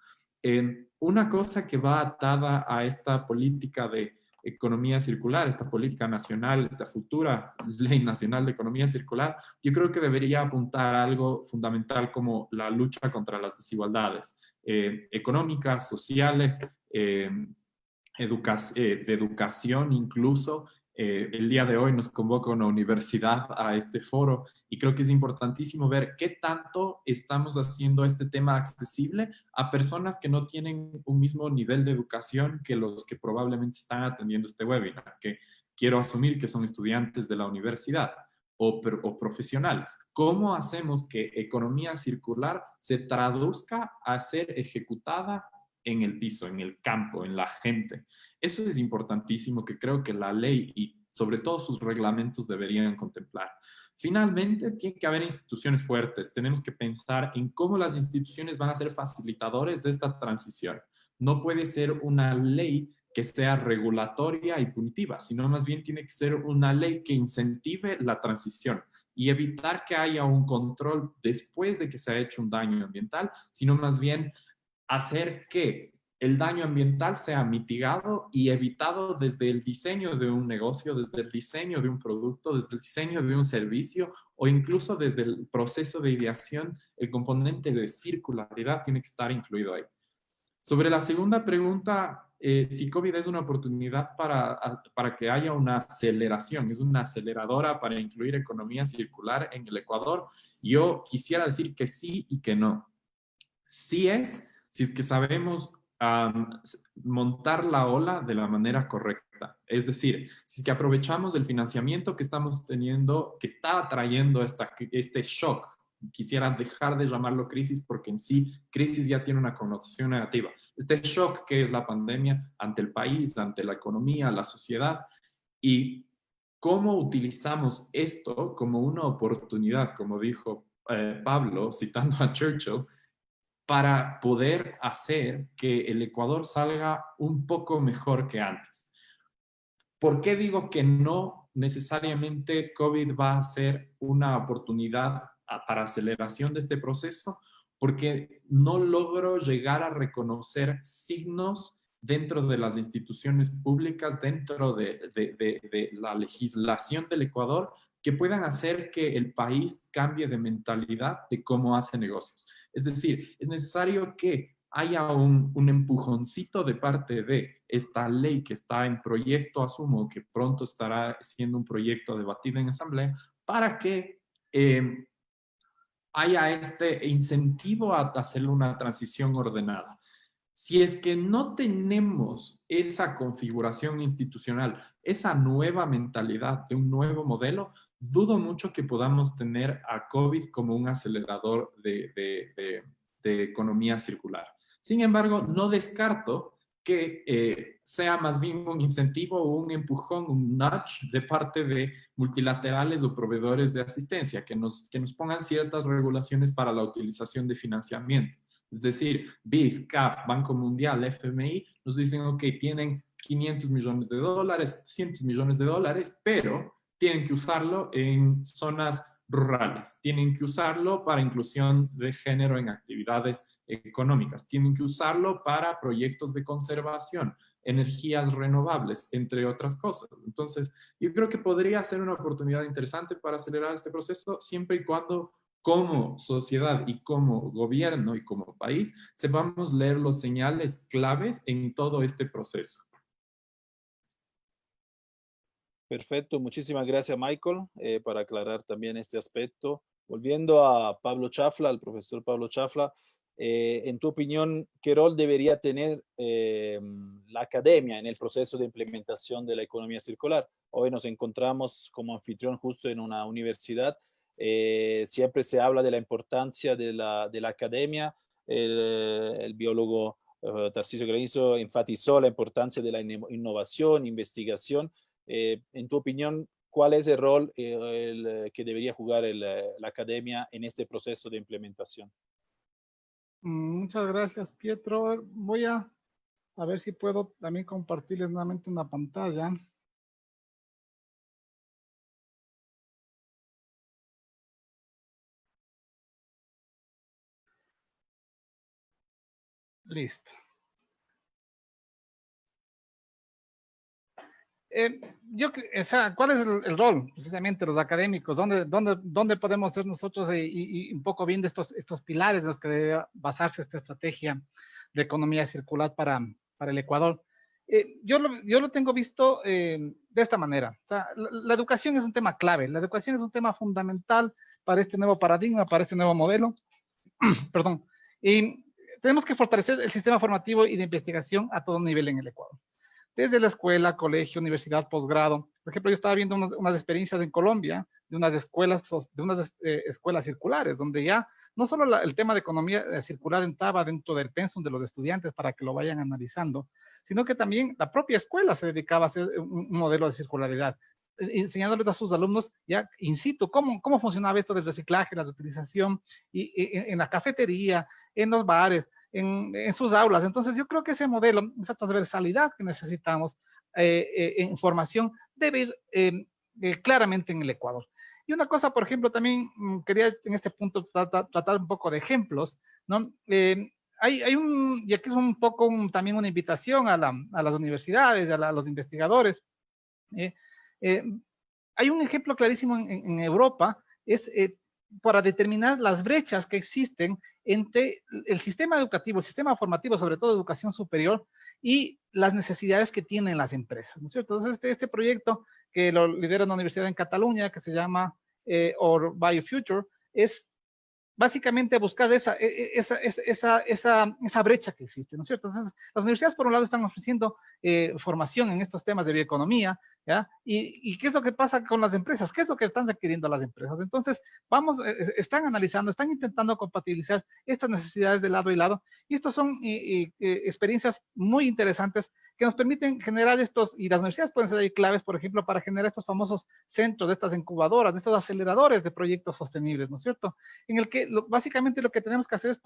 Una cosa que va atada a esta política de economía circular, esta política nacional, esta futura ley nacional de economía circular, yo creo que debería apuntar a algo fundamental como la lucha contra las desigualdades económicas, sociales, de educación incluso, el día de hoy nos convoca una universidad a este foro y creo que es importantísimo ver qué tanto estamos haciendo este tema accesible a personas que no tienen un mismo nivel de educación que los que probablemente están atendiendo este webinar, que quiero asumir que son estudiantes de la universidad o profesionales. ¿Cómo hacemos que economía circular se traduzca a ser ejecutada en el piso, en el campo, en la gente? Eso es importantísimo, que creo que la ley y sobre todo sus reglamentos deberían contemplar. Finalmente, tiene que haber instituciones fuertes. Tenemos que pensar en cómo las instituciones van a ser facilitadores de esta transición. No puede ser una ley que sea regulatoria y punitiva, sino más bien tiene que ser una ley que incentive la transición y evitar que haya un control después de que se ha hecho un daño ambiental, sino más bien hacer que el daño ambiental sea mitigado y evitado desde el diseño de un negocio, desde el diseño de un producto, desde el diseño de un servicio o incluso desde el proceso de ideación. El componente de circularidad tiene que estar incluido ahí. Sobre la segunda pregunta, si COVID es una oportunidad para que haya una aceleración, es una aceleradora para incluir economía circular en el Ecuador, yo quisiera decir que sí y que no. Sí es, si es que sabemos montar la ola de la manera correcta. Es decir, si es que aprovechamos el financiamiento que estamos teniendo, que está trayendo este shock. Quisiera dejar de llamarlo crisis porque en sí crisis ya tiene una connotación negativa. Este shock que es la pandemia ante el país, ante la economía, la sociedad, y cómo utilizamos esto como una oportunidad, como dijo Pablo, citando a Churchill, para poder hacer que el Ecuador salga un poco mejor que antes. ¿Por qué digo que no necesariamente COVID va a ser una oportunidad para aceleración de este proceso? Porque no logro llegar a reconocer signos dentro de las instituciones públicas, dentro de la legislación del Ecuador, que puedan hacer que el país cambie de mentalidad de cómo hace negocios. Es decir, es necesario que haya un empujoncito de parte de esta ley que está en proyecto, asumo que pronto estará siendo un proyecto debatido en asamblea, para que haya este incentivo a hacer una transición ordenada. Si es que no tenemos esa configuración institucional, esa nueva mentalidad de un nuevo modelo, dudo mucho que podamos tener a COVID como un acelerador de economía circular. Sin embargo, no descarto que sea más bien un incentivo o un empujón, un nudge de parte de multilaterales o proveedores de asistencia que nos pongan ciertas regulaciones para la utilización de financiamiento. Es decir, BID, CAF, Banco Mundial, FMI, nos dicen, ok, tienen 500 millones de dólares, 100 millones de dólares, pero tienen que usarlo en zonas rurales, tienen que usarlo para inclusión de género en actividades económicas, tienen que usarlo para proyectos de conservación, energías renovables, entre otras cosas. Entonces, yo creo que podría ser una oportunidad interesante para acelerar este proceso, siempre y cuando como sociedad y como gobierno y como país sepamos leer los señales claves en todo este proceso. Perfecto, muchísimas gracias Michael para aclarar también este aspecto. Volviendo a Pablo Chafla, al profesor Pablo Chafla, en tu opinión, ¿qué rol debería tener la academia en el proceso de implementación de la economía circular? Hoy nos encontramos como anfitrión justo en una universidad. Siempre se habla de la importancia de la academia. El biólogo Tarcisio Granizo enfatizó la importancia de la innovación, investigación. En tu opinión, ¿cuál es el rol que debería jugar la academia en este proceso de implementación? Muchas gracias, Pietro. Voy a ver si puedo también compartirles nuevamente una pantalla. Listo. ¿Cuál es el rol precisamente de los académicos? ¿Dónde podemos ser nosotros y un poco viendo estos pilares en los que debe basarse esta estrategia de economía circular para el Ecuador? Yo lo tengo visto de esta manera. O sea, la educación es un tema clave, la educación es un tema fundamental para este nuevo paradigma, para este nuevo modelo. Perdón. Y tenemos que fortalecer el sistema formativo y de investigación a todo nivel en el Ecuador. Desde la escuela, colegio, universidad, posgrado. Por ejemplo, yo estaba viendo unas experiencias en Colombia de unas escuelas circulares, donde ya no solo el tema de economía circular entraba dentro del pensum de los estudiantes para que lo vayan analizando, sino que también la propia escuela se dedicaba a hacer un modelo de circularidad, enseñándoles a sus alumnos ya in situ cómo funcionaba esto del reciclaje, la reutilización, y en la cafetería, en los bares, en sus aulas. Entonces yo creo que ese modelo, esa transversalidad que necesitamos en formación debe ir claramente en el Ecuador. Y una cosa, por ejemplo, también quería en este punto tratar un poco de ejemplos, ¿no? Y aquí es un poco también una invitación a las universidades, a los investigadores. Hay un ejemplo clarísimo en Europa, es para determinar las brechas que existen entre el sistema educativo, el sistema formativo, sobre todo educación superior, y las necesidades que tienen las empresas, ¿no es cierto? Entonces, este proyecto que lo lidera una universidad en Cataluña, que se llama Or Biofuture, es básicamente buscar esa brecha que existe, ¿no es cierto? Entonces, las universidades, por un lado, están ofreciendo formación en estos temas de bioeconomía, ¿ya? ¿Y qué es lo que pasa con las empresas? ¿Qué es lo que están requiriendo las empresas? Entonces, están analizando, están intentando compatibilizar estas necesidades de lado y lado, y estos son experiencias muy interesantes que nos permiten generar y las universidades pueden ser ahí claves, por ejemplo, para generar estos famosos centros, de estas incubadoras, de estos aceleradores de proyectos sostenibles, ¿no es cierto? En el que básicamente lo que tenemos que hacer es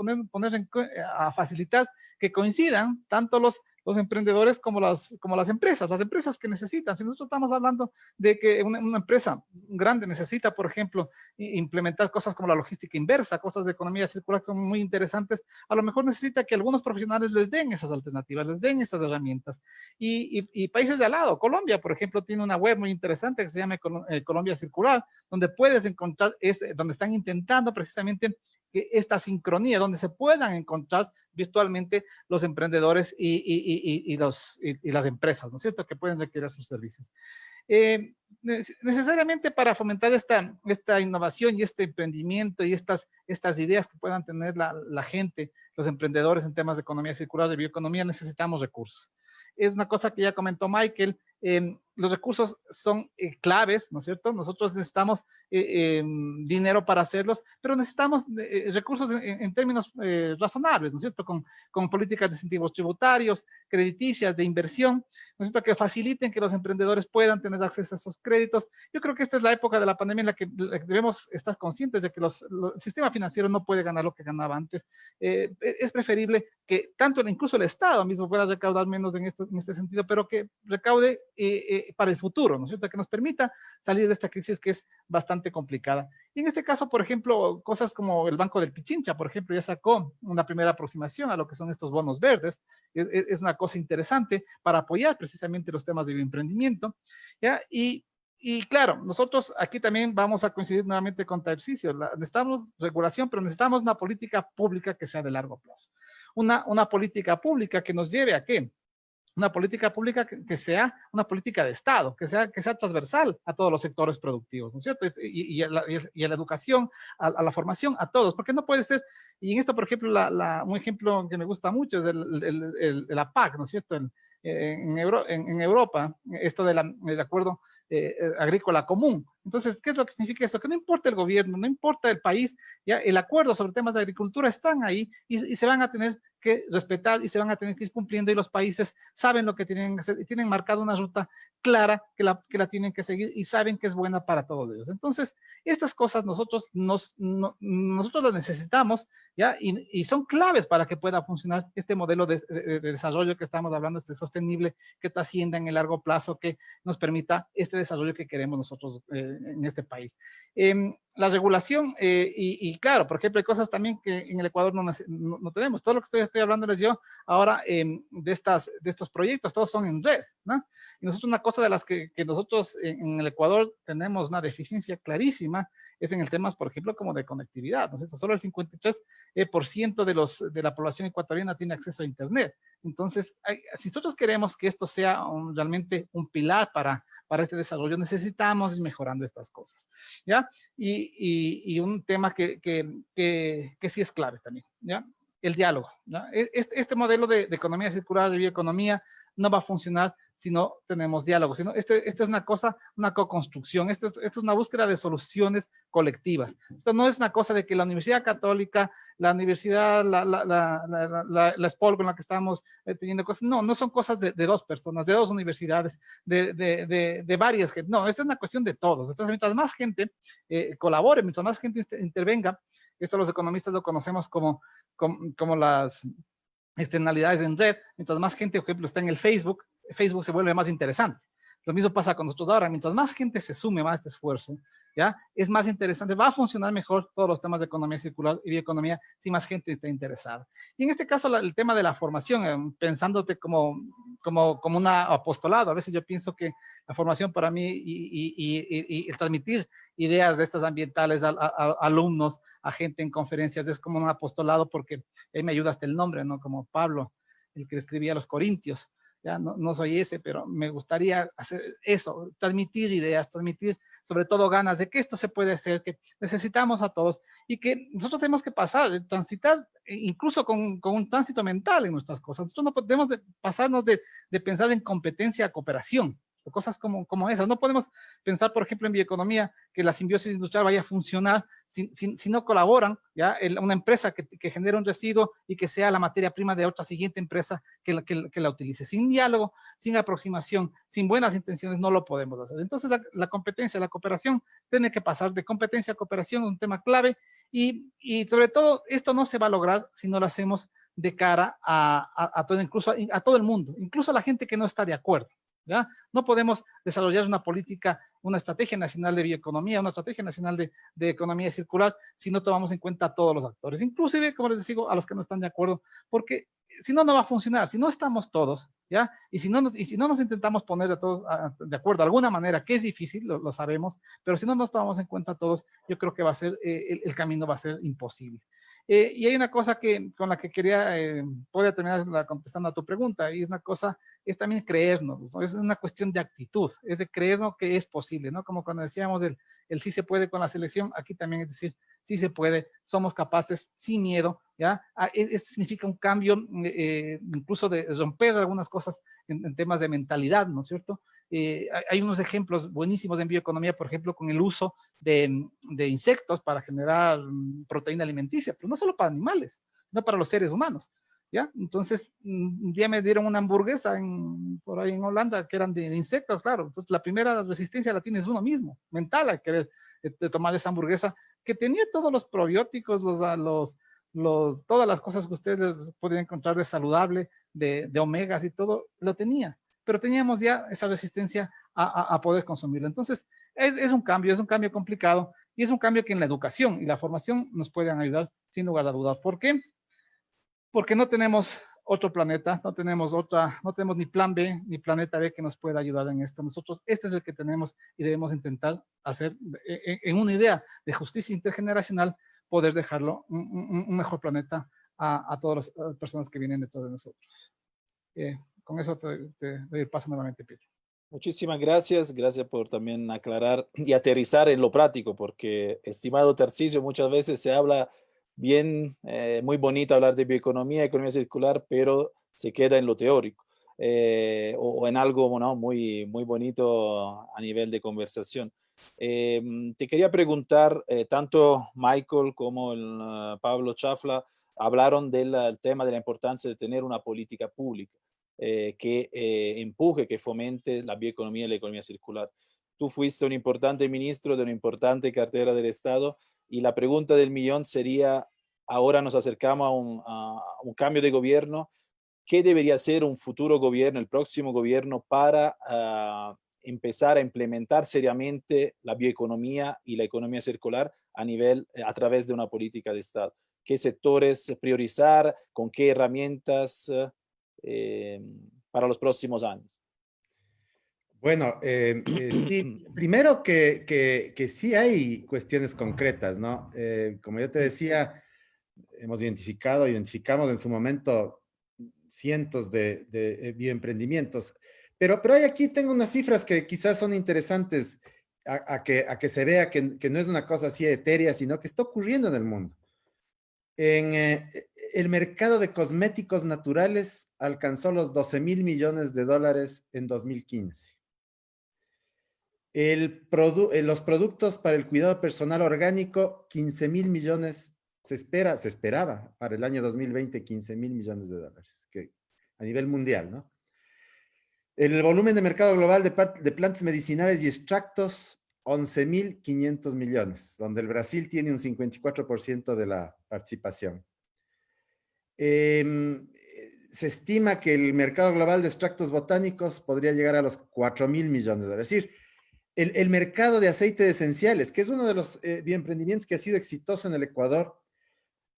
a facilitar que coincidan tanto los emprendedores como las empresas que necesitan. Si nosotros estamos hablando de que una empresa grande necesita, por ejemplo, implementar cosas como la logística inversa, cosas de economía circular que son muy interesantes, a lo mejor necesita que algunos profesionales les den esas alternativas, les den esas herramientas. Y países de al lado, Colombia, por ejemplo, tiene una web muy interesante que se llama Colombia Circular, donde puedes encontrar, donde están intentando precisamente que esta sincronía, donde se puedan encontrar virtualmente los emprendedores y las empresas, ¿no es cierto?, que pueden requerir sus servicios. Necesariamente para fomentar esta innovación y este emprendimiento y estas ideas que puedan tener la gente, los emprendedores en temas de economía circular, de bioeconomía, necesitamos recursos. Es una cosa que ya comentó Michael, los recursos son claves, ¿no es cierto? Nosotros necesitamos dinero para hacerlos, pero necesitamos recursos en términos razonables, ¿no es cierto? Con políticas de incentivos tributarios, crediticias, de inversión, ¿no es cierto? Que faciliten que los emprendedores puedan tener acceso a esos créditos. Yo creo que esta es la época de la pandemia en la que debemos estar conscientes de que el sistema financiero no puede ganar lo que ganaba antes. Es preferible que incluso el Estado mismo pueda recaudar menos en este sentido, pero que recaude para el futuro, ¿no es cierto? Que nos permita salir de esta crisis que es bastante complicada. Y en este caso, por ejemplo, cosas como el Banco del Pichincha, por ejemplo, ya sacó una primera aproximación a lo que son estos bonos verdes. Es una cosa interesante para apoyar precisamente los temas de bioemprendimiento, ¿ya? Y claro, nosotros aquí también vamos a coincidir nuevamente con Tarcisio. Necesitamos regulación, pero necesitamos una política pública que sea de largo plazo. Una política pública que nos lleve a ¿qué? Una política pública que sea una política de Estado, que sea transversal a todos los sectores productivos, ¿no es cierto? Y a la educación, a la formación, a todos, porque no puede ser, y en esto, por ejemplo, un ejemplo que me gusta mucho es la PAC, ¿no es cierto? En Europa, esto del acuerdo agrícola común. Entonces, ¿qué es lo que significa esto? Que no importa el gobierno, no importa el país, ya el acuerdo sobre temas de agricultura están ahí y se van a tener que respetar y se van a tener que ir cumpliendo, y los países saben lo que tienen que hacer y tienen marcado una ruta clara que la tienen que seguir y saben que es buena para todos ellos. Entonces, estas cosas nosotros las necesitamos, ¿ya? Y son claves para que pueda funcionar este modelo de desarrollo que estamos hablando, este sostenible, que trascienda en el largo plazo, que nos permita este desarrollo que queremos nosotros en este país. La regulación, y claro, por ejemplo, hay cosas también que en el Ecuador no tenemos. Todo lo que estoy hablándoles yo ahora de estos proyectos, todos son en red, ¿no? Y nosotros, una cosa de las que nosotros en el Ecuador tenemos una deficiencia clarísima es en el tema, por ejemplo, como de conectividad, ¿no es cierto? Solo el 53% de la población ecuatoriana tiene acceso a Internet. Entonces, si nosotros queremos que esto sea realmente un pilar para este desarrollo, necesitamos ir mejorando estas cosas, ¿ya? Y un tema que sí es clave también, ¿ya? El diálogo, ¿ya? Este modelo de economía circular, de bioeconomía, no va a funcionar si no tenemos diálogo. Sino esto es una cosa, una co-construcción. Esto es una búsqueda de soluciones colectivas. Esto no es una cosa de que la Universidad Católica, la Universidad, la SPOL con la que estamos teniendo cosas. No son cosas de dos personas, de dos universidades, de varias gente. No, esta es una cuestión de todos. Entonces, mientras más gente colabore, mientras más gente intervenga, esto los economistas lo conocemos como las externalidades en red. Mientras más gente, por ejemplo, está en el Facebook se vuelve más interesante. Lo mismo pasa con nosotros ahora. Mientras más gente se sume a este esfuerzo, ¿ya? Es más interesante, va a funcionar mejor todos los temas de economía circular y bioeconomía si más gente está interesada. Y en este caso, el tema de la formación, pensándote como un apostolado. A veces yo pienso que la formación para mí y transmitir ideas de estas ambientales a alumnos, a gente en conferencias, es como un apostolado, porque ahí me ayuda hasta el nombre, ¿no? Como Pablo, el que escribía a los Corintios. Ya no soy ese, pero me gustaría hacer eso, transmitir ideas, transmitir sobre todo ganas de que esto se puede hacer, que necesitamos a todos y que nosotros tenemos que transitar incluso con un tránsito mental en nuestras cosas. Nosotros no podemos pasarnos de pensar en competencia a cooperación, o cosas como esas. No podemos pensar, por ejemplo, en bioeconomía, que la simbiosis industrial vaya a funcionar si no colaboran, ¿ya? Una empresa que genere un residuo y que sea la materia prima de otra siguiente empresa que la utilice. Sin diálogo, sin aproximación, sin buenas intenciones, no lo podemos hacer. Entonces, la competencia, la cooperación, tiene que pasar de competencia a cooperación, un tema clave, y sobre todo, esto no se va a lograr si no lo hacemos de cara a todo, incluso a todo el mundo, incluso a la gente que no está de acuerdo. ¿Ya? No podemos desarrollar una política, una estrategia nacional de bioeconomía, una estrategia nacional de economía circular si no tomamos en cuenta a todos los actores, inclusive, como les digo, a los que no están de acuerdo, porque si no, no va a funcionar. Si no estamos todos, ¿ya? Y si no nos intentamos poner a todos de acuerdo de alguna manera, que es difícil, lo sabemos, pero si no nos tomamos en cuenta a todos, yo creo que va a ser, el camino va a ser imposible. Y hay una cosa con la que quería, poder terminar contestando a tu pregunta, y es una cosa, es también creernos, ¿no? Es una cuestión de actitud, es de creernos que es posible, ¿no? Como cuando decíamos el sí se puede con la selección, aquí también es decir, sí se puede, somos capaces sin miedo, ¿ya? Esto significa un cambio, incluso de romper algunas cosas en temas de mentalidad, ¿no es cierto? Hay unos ejemplos buenísimos en bioeconomía, por ejemplo, con el uso de insectos para generar proteína alimenticia, pero no solo para animales, sino para los seres humanos, ¿ya? Entonces, un día me dieron una hamburguesa por ahí en Holanda que eran de insectos, claro. Entonces, la primera resistencia la tienes uno mismo, mental, a querer tomar esa hamburguesa que tenía todos los probióticos, todas las cosas que ustedes pueden encontrar de saludable, de omegas y todo, lo tenía. Pero teníamos ya esa resistencia a poder consumirlo. Entonces, es un cambio complicado, y es un cambio que en la educación y la formación nos pueden ayudar sin lugar a dudas. ¿Por qué? Porque no tenemos otro planeta, no tenemos ni plan B ni planeta B que nos pueda ayudar en esto. Nosotros, este es el que tenemos, y debemos intentar hacer, en una idea de justicia intergeneracional, poder dejarlo un mejor planeta a todas las personas que vienen detrás de nosotros. Con eso te doy el paso nuevamente, Pedro. Muchísimas gracias. Gracias por también aclarar y aterrizar en lo práctico, porque, estimado Tarcisio, muchas veces se habla bien, muy bonito hablar de bioeconomía, economía circular, pero se queda en lo teórico, o en algo, ¿no?, muy, muy bonito a nivel de conversación. Te quería preguntar, tanto Michael como Pablo Chafla hablaron del tema de la importancia de tener una política pública que empuje, que fomente la bioeconomía y la economía circular. Tú fuiste un importante ministro de una importante cartera del Estado, y la pregunta del millón sería, ahora nos acercamos a un cambio de gobierno. ¿Qué debería hacer un futuro gobierno, el próximo gobierno, para empezar a implementar seriamente la bioeconomía y la economía circular a través de una política de Estado? ¿Qué sectores priorizar? ¿Con qué herramientas para los próximos años? Bueno, sí, primero que sí hay cuestiones concretas, ¿no? Como yo te decía, identificamos en su momento cientos de bioemprendimientos, pero hay aquí, tengo unas cifras que quizás son interesantes a que se vea que no es una cosa así etérea, sino que está ocurriendo en el mundo. El mercado de cosméticos naturales alcanzó los 12.000 millones de dólares en 2015. Los productos para el cuidado personal orgánico, 15.000 millones, se esperaba para el año 2020, 15.000 millones de dólares, que a nivel mundial, ¿no? El volumen de mercado global de plantas medicinales y extractos, 11.500 millones, donde el Brasil tiene un 54% de la participación. Se estima que el mercado global de extractos botánicos podría llegar a los 4.000 millones de dólares. Es decir, el mercado de aceites esenciales, que es uno de los bioemprendimientos que ha sido exitoso en el Ecuador,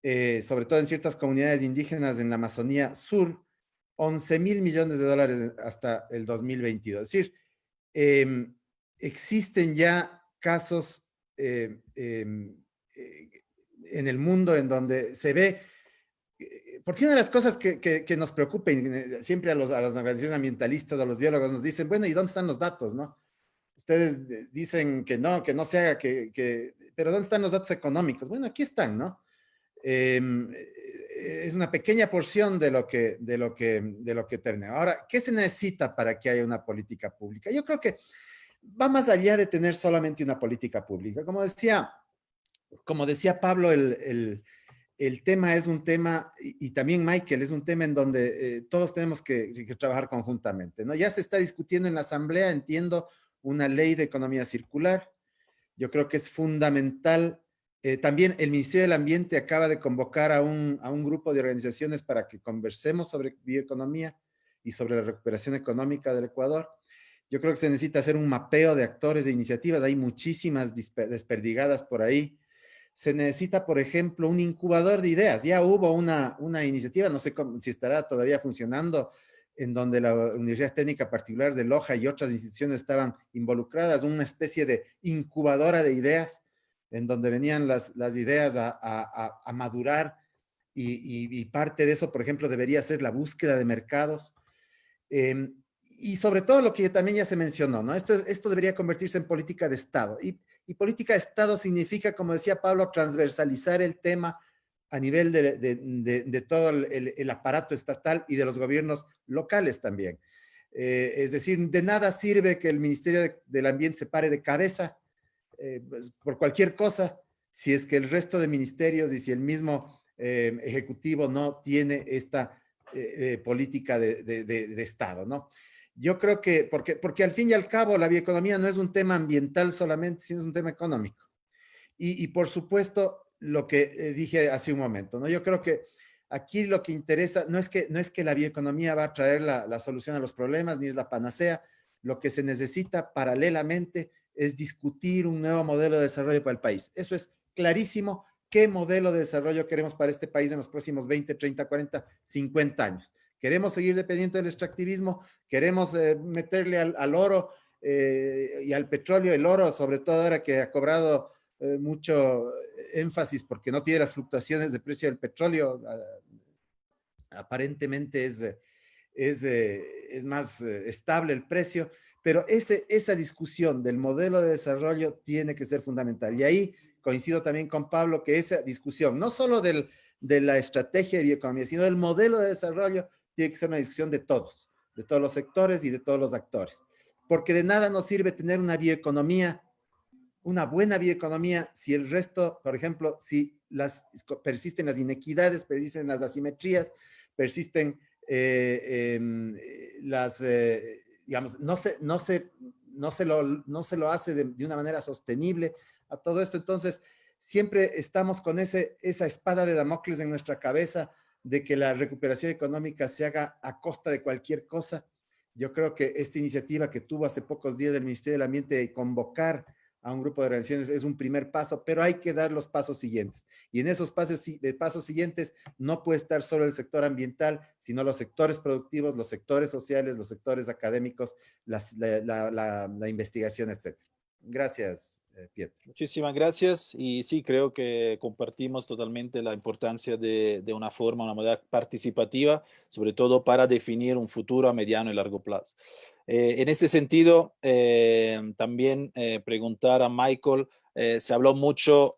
sobre todo en ciertas comunidades indígenas en la Amazonía Sur, 11.000 millones de dólares hasta el 2022. Es decir, existen ya casos en el mundo en donde se ve, porque una de las cosas que nos preocupa siempre a las organizaciones ambientalistas, a los biólogos, nos dicen, bueno, ¿y dónde están los datos, no? Ustedes dicen que no se haga, pero ¿dónde están los datos económicos? Bueno, aquí están, ¿no? Es una pequeña porción de lo que tenemos. Ahora, ¿qué se necesita para que haya una política pública? Yo creo que va más allá de tener solamente una política pública. Como decía Pablo, el tema es un tema, y también Michael, es un tema en donde todos tenemos que trabajar conjuntamente, ¿no? Ya se está discutiendo en la Asamblea, entiendo, una ley de economía circular. Yo creo que es fundamental. También el Ministerio del Ambiente acaba de convocar a un grupo de organizaciones para que conversemos sobre bioeconomía y sobre la recuperación económica del Ecuador. Yo creo que se necesita hacer un mapeo de actores e iniciativas. Hay muchísimas desperdigadas por ahí. Se necesita, por ejemplo, un incubador de ideas. Ya hubo una iniciativa, no sé si estará todavía funcionando, en donde la Universidad Técnica Particular de Loja y otras instituciones estaban involucradas, una especie de incubadora de ideas, en donde venían las ideas a madurar, y parte de eso, por ejemplo, debería ser la búsqueda de mercados. Y sobre todo lo que también ya se mencionó, ¿no? Esto debería convertirse en política de Estado. Y política de Estado significa, como decía Pablo, transversalizar el tema a nivel de todo el aparato estatal y de los gobiernos locales también. Es decir, de nada sirve que el Ministerio del Ambiente se pare de cabeza pues, por cualquier cosa, si es que el resto de ministerios y si el mismo Ejecutivo no tiene esta política de Estado, ¿no? Yo creo que, porque al fin y al cabo la bioeconomía no es un tema ambiental solamente, sino es un tema económico. Y por supuesto, lo que dije hace un momento, ¿no? Yo creo que aquí lo que interesa no es que la bioeconomía va a traer la solución a los problemas, ni es la panacea. Lo que se necesita paralelamente es discutir un nuevo modelo de desarrollo para el país. Eso es clarísimo. ¿Qué modelo de desarrollo queremos para este país en los próximos 20, 30, 40, 50 años? ¿Queremos seguir dependiendo del extractivismo? ¿Queremos meterle al oro y al petróleo? El oro, sobre todo ahora que ha cobrado mucho énfasis porque no tiene las fluctuaciones de precio del petróleo, aparentemente es más estable el precio, pero esa discusión del modelo de desarrollo tiene que ser fundamental. Y ahí coincido también con Pablo que esa discusión, no solo de la estrategia de bioeconomía, sino del modelo de desarrollo, tiene que ser una discusión de todos los sectores y de todos los actores. Porque de nada nos sirve tener una buena bioeconomía si el resto, por ejemplo, si persisten las inequidades, persisten las asimetrías, persisten digamos, no se lo hace de una manera sostenible a todo esto. Entonces, siempre estamos con esa espada de Damocles en nuestra cabeza de que la recuperación económica se haga a costa de cualquier cosa. Yo creo que esta iniciativa que tuvo hace pocos días el Ministerio del Ambiente de convocar a un grupo de organizaciones es un primer paso, pero hay que dar los pasos siguientes. Y en esos pasos siguientes no puede estar solo el sector ambiental, sino los sectores productivos, los sectores sociales, los sectores académicos, la investigación, etc. Gracias, Pietro. Muchísimas gracias y sí, creo que compartimos totalmente la importancia de una forma, una modalidad participativa, sobre todo para definir un futuro a mediano y largo plazo. En ese sentido, también preguntar a Michael, se habló mucho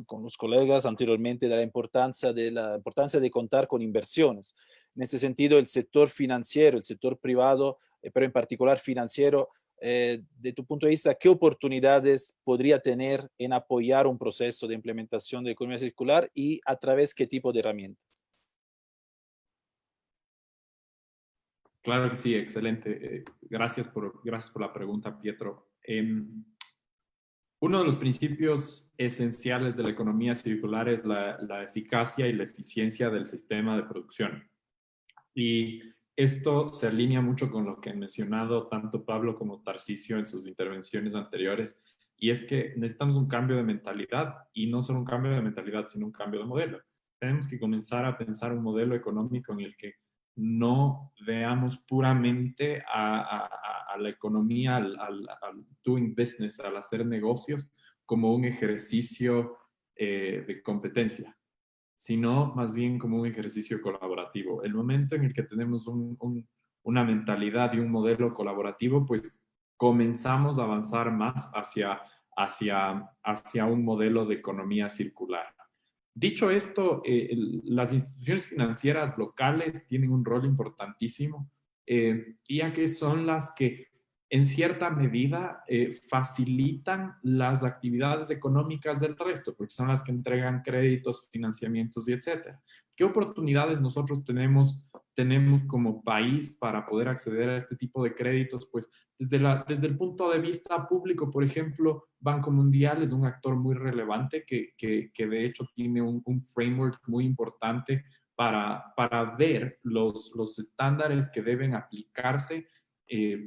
con los colegas anteriormente de la importancia de contar con inversiones. En ese sentido, el sector financiero, el sector privado, pero en particular financiero, de tu punto de vista, ¿qué oportunidades podría tener en apoyar un proceso de implementación de economía circular y a través qué tipo de herramientas? Claro que sí, excelente. Gracias por la pregunta, Pietro. Uno de los principios esenciales de la economía circular es la eficacia y la eficiencia del sistema de producción. Y esto se alinea mucho con lo que han mencionado tanto Pablo como Tarcisio en sus intervenciones anteriores, y es que necesitamos un cambio de mentalidad, y no solo un cambio de mentalidad, sino un cambio de modelo. Tenemos que comenzar a pensar un modelo económico en el que no veamos puramente a la economía, al doing business, al hacer negocios, como un ejercicio de competencia, sino más bien como un ejercicio colaborativo. El momento en el que tenemos una mentalidad y un modelo colaborativo, pues comenzamos a avanzar más hacia un modelo de economía circular. Dicho esto, las instituciones financieras locales tienen un rol importantísimo, ya que son las que en cierta medida facilitan las actividades económicas del resto, porque son las que entregan créditos, financiamientos y etcétera. ¿Qué oportunidades nosotros tenemos como país para poder acceder a este tipo de créditos? Pues desde el punto de vista público, por ejemplo, Banco Mundial es un actor muy relevante que de hecho tiene un framework muy importante para ver los estándares que deben aplicarse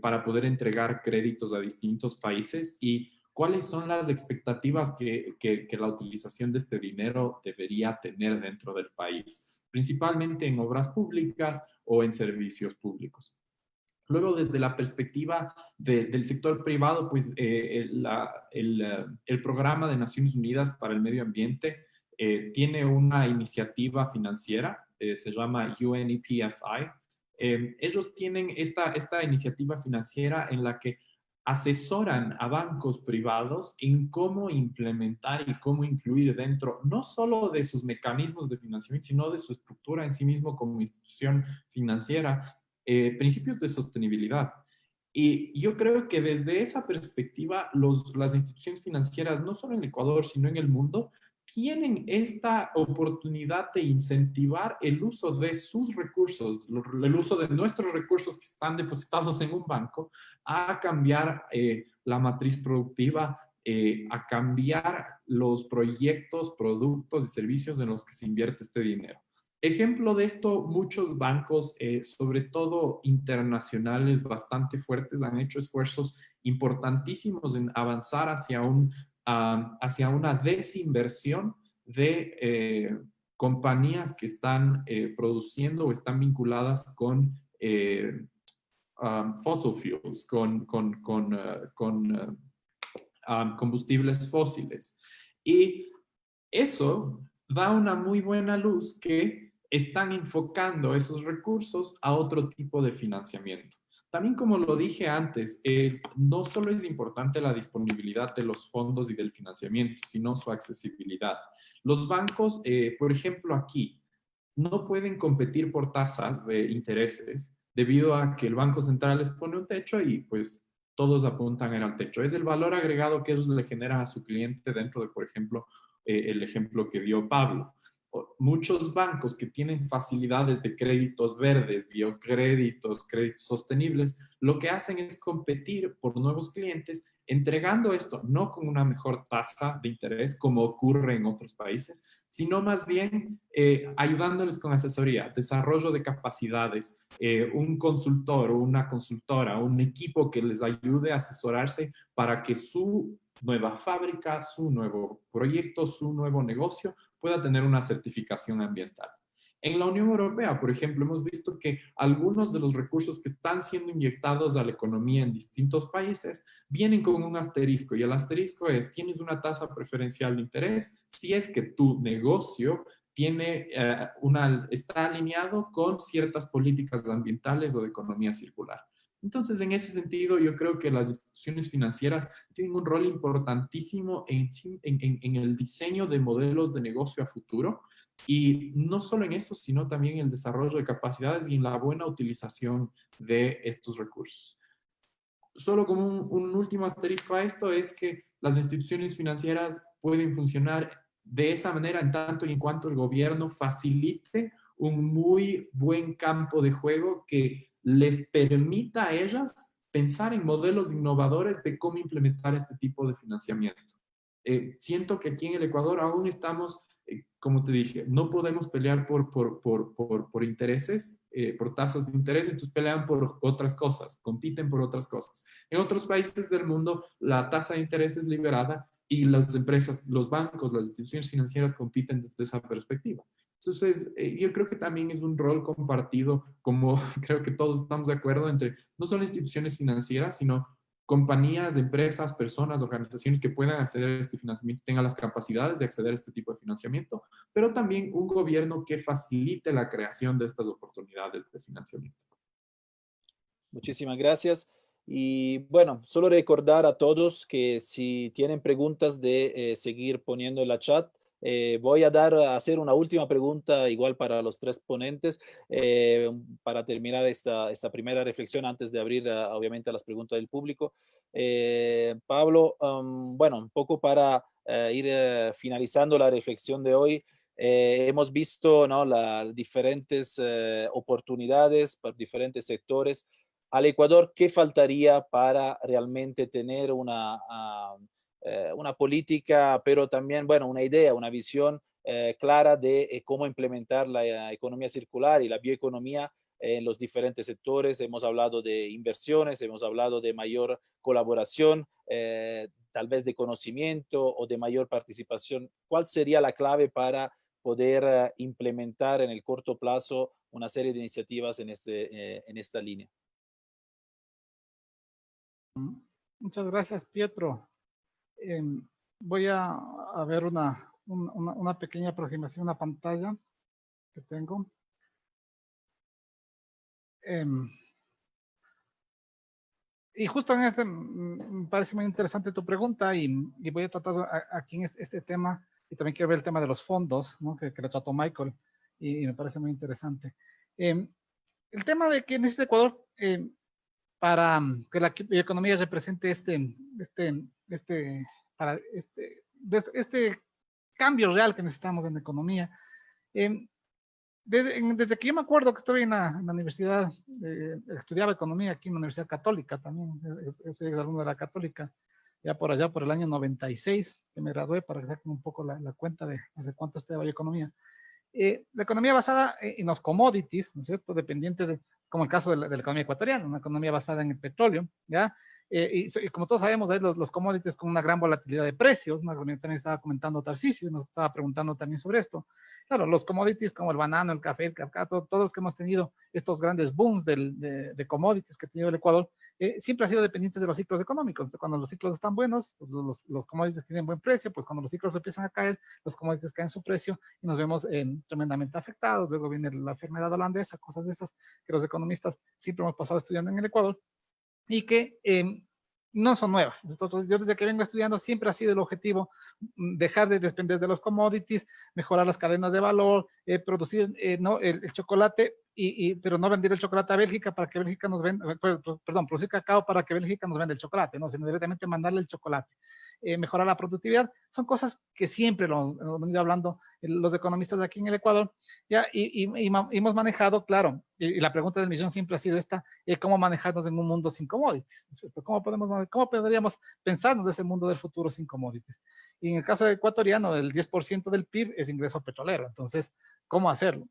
para poder entregar créditos a distintos países y cuáles son las expectativas que la utilización de este dinero debería tener dentro del país, principalmente en obras públicas o en servicios públicos. Luego, desde la perspectiva del sector privado, pues el Programa de Naciones Unidas para el Medio Ambiente tiene una iniciativa financiera, se llama UNEP-FI. Ellos tienen esta iniciativa financiera en la que asesoran a bancos privados en cómo implementar y cómo incluir dentro, no solo de sus mecanismos de financiamiento, sino de su estructura en sí mismo como institución financiera, principios de sostenibilidad. Y yo creo que desde esa perspectiva, las instituciones financieras, no solo en Ecuador, sino en el mundo, tienen esta oportunidad de incentivar el uso de sus recursos, el uso de nuestros recursos que están depositados en un banco, a cambiar la matriz productiva, a cambiar los proyectos, productos y servicios en los que se invierte este dinero. Ejemplo de esto, muchos bancos, sobre todo internacionales bastante fuertes, han hecho esfuerzos importantísimos en avanzar hacia una desinversión de compañías que están produciendo o están vinculadas con fossil fuels, con combustibles fósiles. Y eso da una muy buena luz que están enfocando esos recursos a otro tipo de financiamiento. También, como lo dije antes, no solo es importante la disponibilidad de los fondos y del financiamiento, sino su accesibilidad. Los bancos, por ejemplo, aquí, no pueden competir por tasas de intereses debido a que el Banco Central les pone un techo y pues todos apuntan al techo. Es el valor agregado que ellos le generan a su cliente dentro de, por ejemplo, el ejemplo que dio Pablo. Muchos bancos que tienen facilidades de créditos verdes, biocréditos, créditos sostenibles, lo que hacen es competir por nuevos clientes, entregando esto no con una mejor tasa de interés como ocurre en otros países, sino más bien ayudándoles con asesoría, desarrollo de capacidades, un consultor o una consultora, un equipo que les ayude a asesorarse para que su nueva fábrica, su nuevo proyecto, su nuevo negocio pueda tener una certificación ambiental. En la Unión Europea, por ejemplo, hemos visto que algunos de los recursos que están siendo inyectados a la economía en distintos países vienen con un asterisco, y el asterisco es: tienes una tasa preferencial de interés si es que tu negocio está alineado con ciertas políticas ambientales o de economía circular. Entonces, en ese sentido, yo creo que las instituciones financieras tienen un rol importantísimo en el diseño de modelos de negocio a futuro, y no solo en eso, sino también en el desarrollo de capacidades y en la buena utilización de estos recursos. Solo como un último asterisco a esto es que las instituciones financieras pueden funcionar de esa manera en tanto y en cuanto el gobierno facilite un muy buen campo de juego que les permita a ellas pensar en modelos innovadores de cómo implementar este tipo de financiamiento. Siento que aquí en el Ecuador aún estamos, como te dije, no podemos pelear por intereses, por tasas de interés, entonces pelean por otras cosas, compiten por otras cosas. En otros países del mundo, la tasa de interés es liberada y las empresas, los bancos, las instituciones financieras compiten desde esa perspectiva. Entonces, yo creo que también es un rol compartido, como creo que todos estamos de acuerdo, entre no solo instituciones financieras, sino compañías, empresas, personas, organizaciones que puedan acceder a este financiamiento, tengan las capacidades de acceder a este tipo de financiamiento, pero también un gobierno que facilite la creación de estas oportunidades de financiamiento. Muchísimas gracias. Y bueno, solo recordar a todos que si tienen preguntas de seguir poniendo en la chat, voy a hacer una última pregunta igual para los tres ponentes para terminar esta primera reflexión antes de abrir obviamente a las preguntas del público. Pablo, bueno, un poco para ir finalizando la reflexión de hoy. Hemos visto, ¿no?, las diferentes oportunidades para diferentes sectores. Al Ecuador, ¿qué faltaría para realmente tener una política, pero también, bueno, una idea, una visión clara de cómo implementar la economía circular y la bioeconomía en los diferentes sectores? Hemos hablado de inversiones, hemos hablado de mayor colaboración, tal vez de conocimiento o de mayor participación. ¿Cuál sería la clave para poder implementar en el corto plazo una serie de iniciativas en esta línea? Muchas gracias, Pietro. Voy a ver una pequeña aproximación a pantalla que tengo. Y justo en este me parece muy interesante tu pregunta y voy a tratar aquí en este tema, y también quiero ver el tema de los fondos, ¿no?, que lo trató Michael, y me parece muy interesante. El tema de que necesita Ecuador para que la economía represente este cambio real que necesitamos en la economía. Desde que yo me acuerdo que estuve en la universidad, estudiaba economía aquí en la Universidad Católica también, soy alumno de la Católica, ya por allá por el año 96, que me gradué, para que saquen un poco la cuenta de hace cuánto estudiaba yo economía. La economía basada en los commodities, ¿no es cierto?, dependiente de, como el caso de la economía ecuatoriana, una economía basada en el petróleo, ¿ya? Y como todos sabemos, los commodities con una gran volatilidad de precios, ¿no? También estaba comentando Tarcisio, nos estaba preguntando también sobre esto. Claro, los commodities como el banano, el café, el cacao, todos los que hemos tenido estos grandes booms de commodities que ha tenido el Ecuador, siempre han sido dependientes de los ciclos económicos. Cuando los ciclos están buenos, pues los commodities tienen buen precio, pues cuando los ciclos empiezan a caer, los commodities caen su precio y nos vemos tremendamente afectados. Luego viene la enfermedad holandesa, cosas de esas que los economistas siempre hemos pasado estudiando en el Ecuador y que no son nuevas. Entonces, yo desde que vengo estudiando siempre ha sido el objetivo dejar de depender de los commodities, mejorar las cadenas de valor, producir no, el chocolate, pero no vender el chocolate a Bélgica para que Bélgica nos venda, perdón, producir cacao para que Bélgica nos venda el chocolate, no, sino directamente mandarle el chocolate. Mejorar la productividad, son cosas que siempre lo hemos venido hablando los economistas de aquí en el Ecuador, ¿ya? Y hemos manejado, claro, y la pregunta del millón siempre ha sido esta, ¿cómo manejarnos en un mundo sin commodities? ¿No es cierto? ¿Cómo podríamos pensarnos de ese mundo del futuro sin commodities? Y en el caso ecuatoriano, el 10% del PIB es ingreso petrolero. Entonces, ¿cómo hacerlo?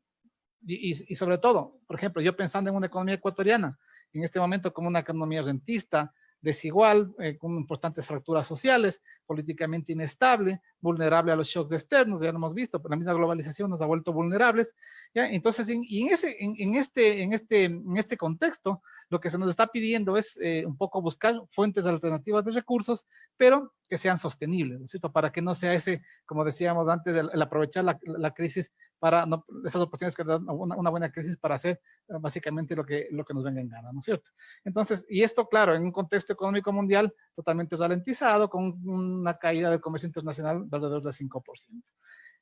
Y sobre todo, por ejemplo, yo pensando en una economía ecuatoriana, en este momento como una economía rentista, desigual, con importantes fracturas sociales, políticamente inestable, vulnerable a los shocks externos, ya lo hemos visto, pero la misma globalización nos ha vuelto vulnerables. ¿Ya? Entonces, en este contexto, lo que se nos está pidiendo es un poco buscar fuentes alternativas de recursos, pero que sean sostenibles, ¿no es cierto? Para que no sea ese, como decíamos antes, el aprovechar la crisis para no, esas oportunidades que dan una buena crisis para hacer básicamente lo que nos venga en gana, ¿no es cierto? Entonces, y esto, claro, en un contexto económico mundial totalmente ralentizado, con una caída del comercio internacional de alrededor del 5%.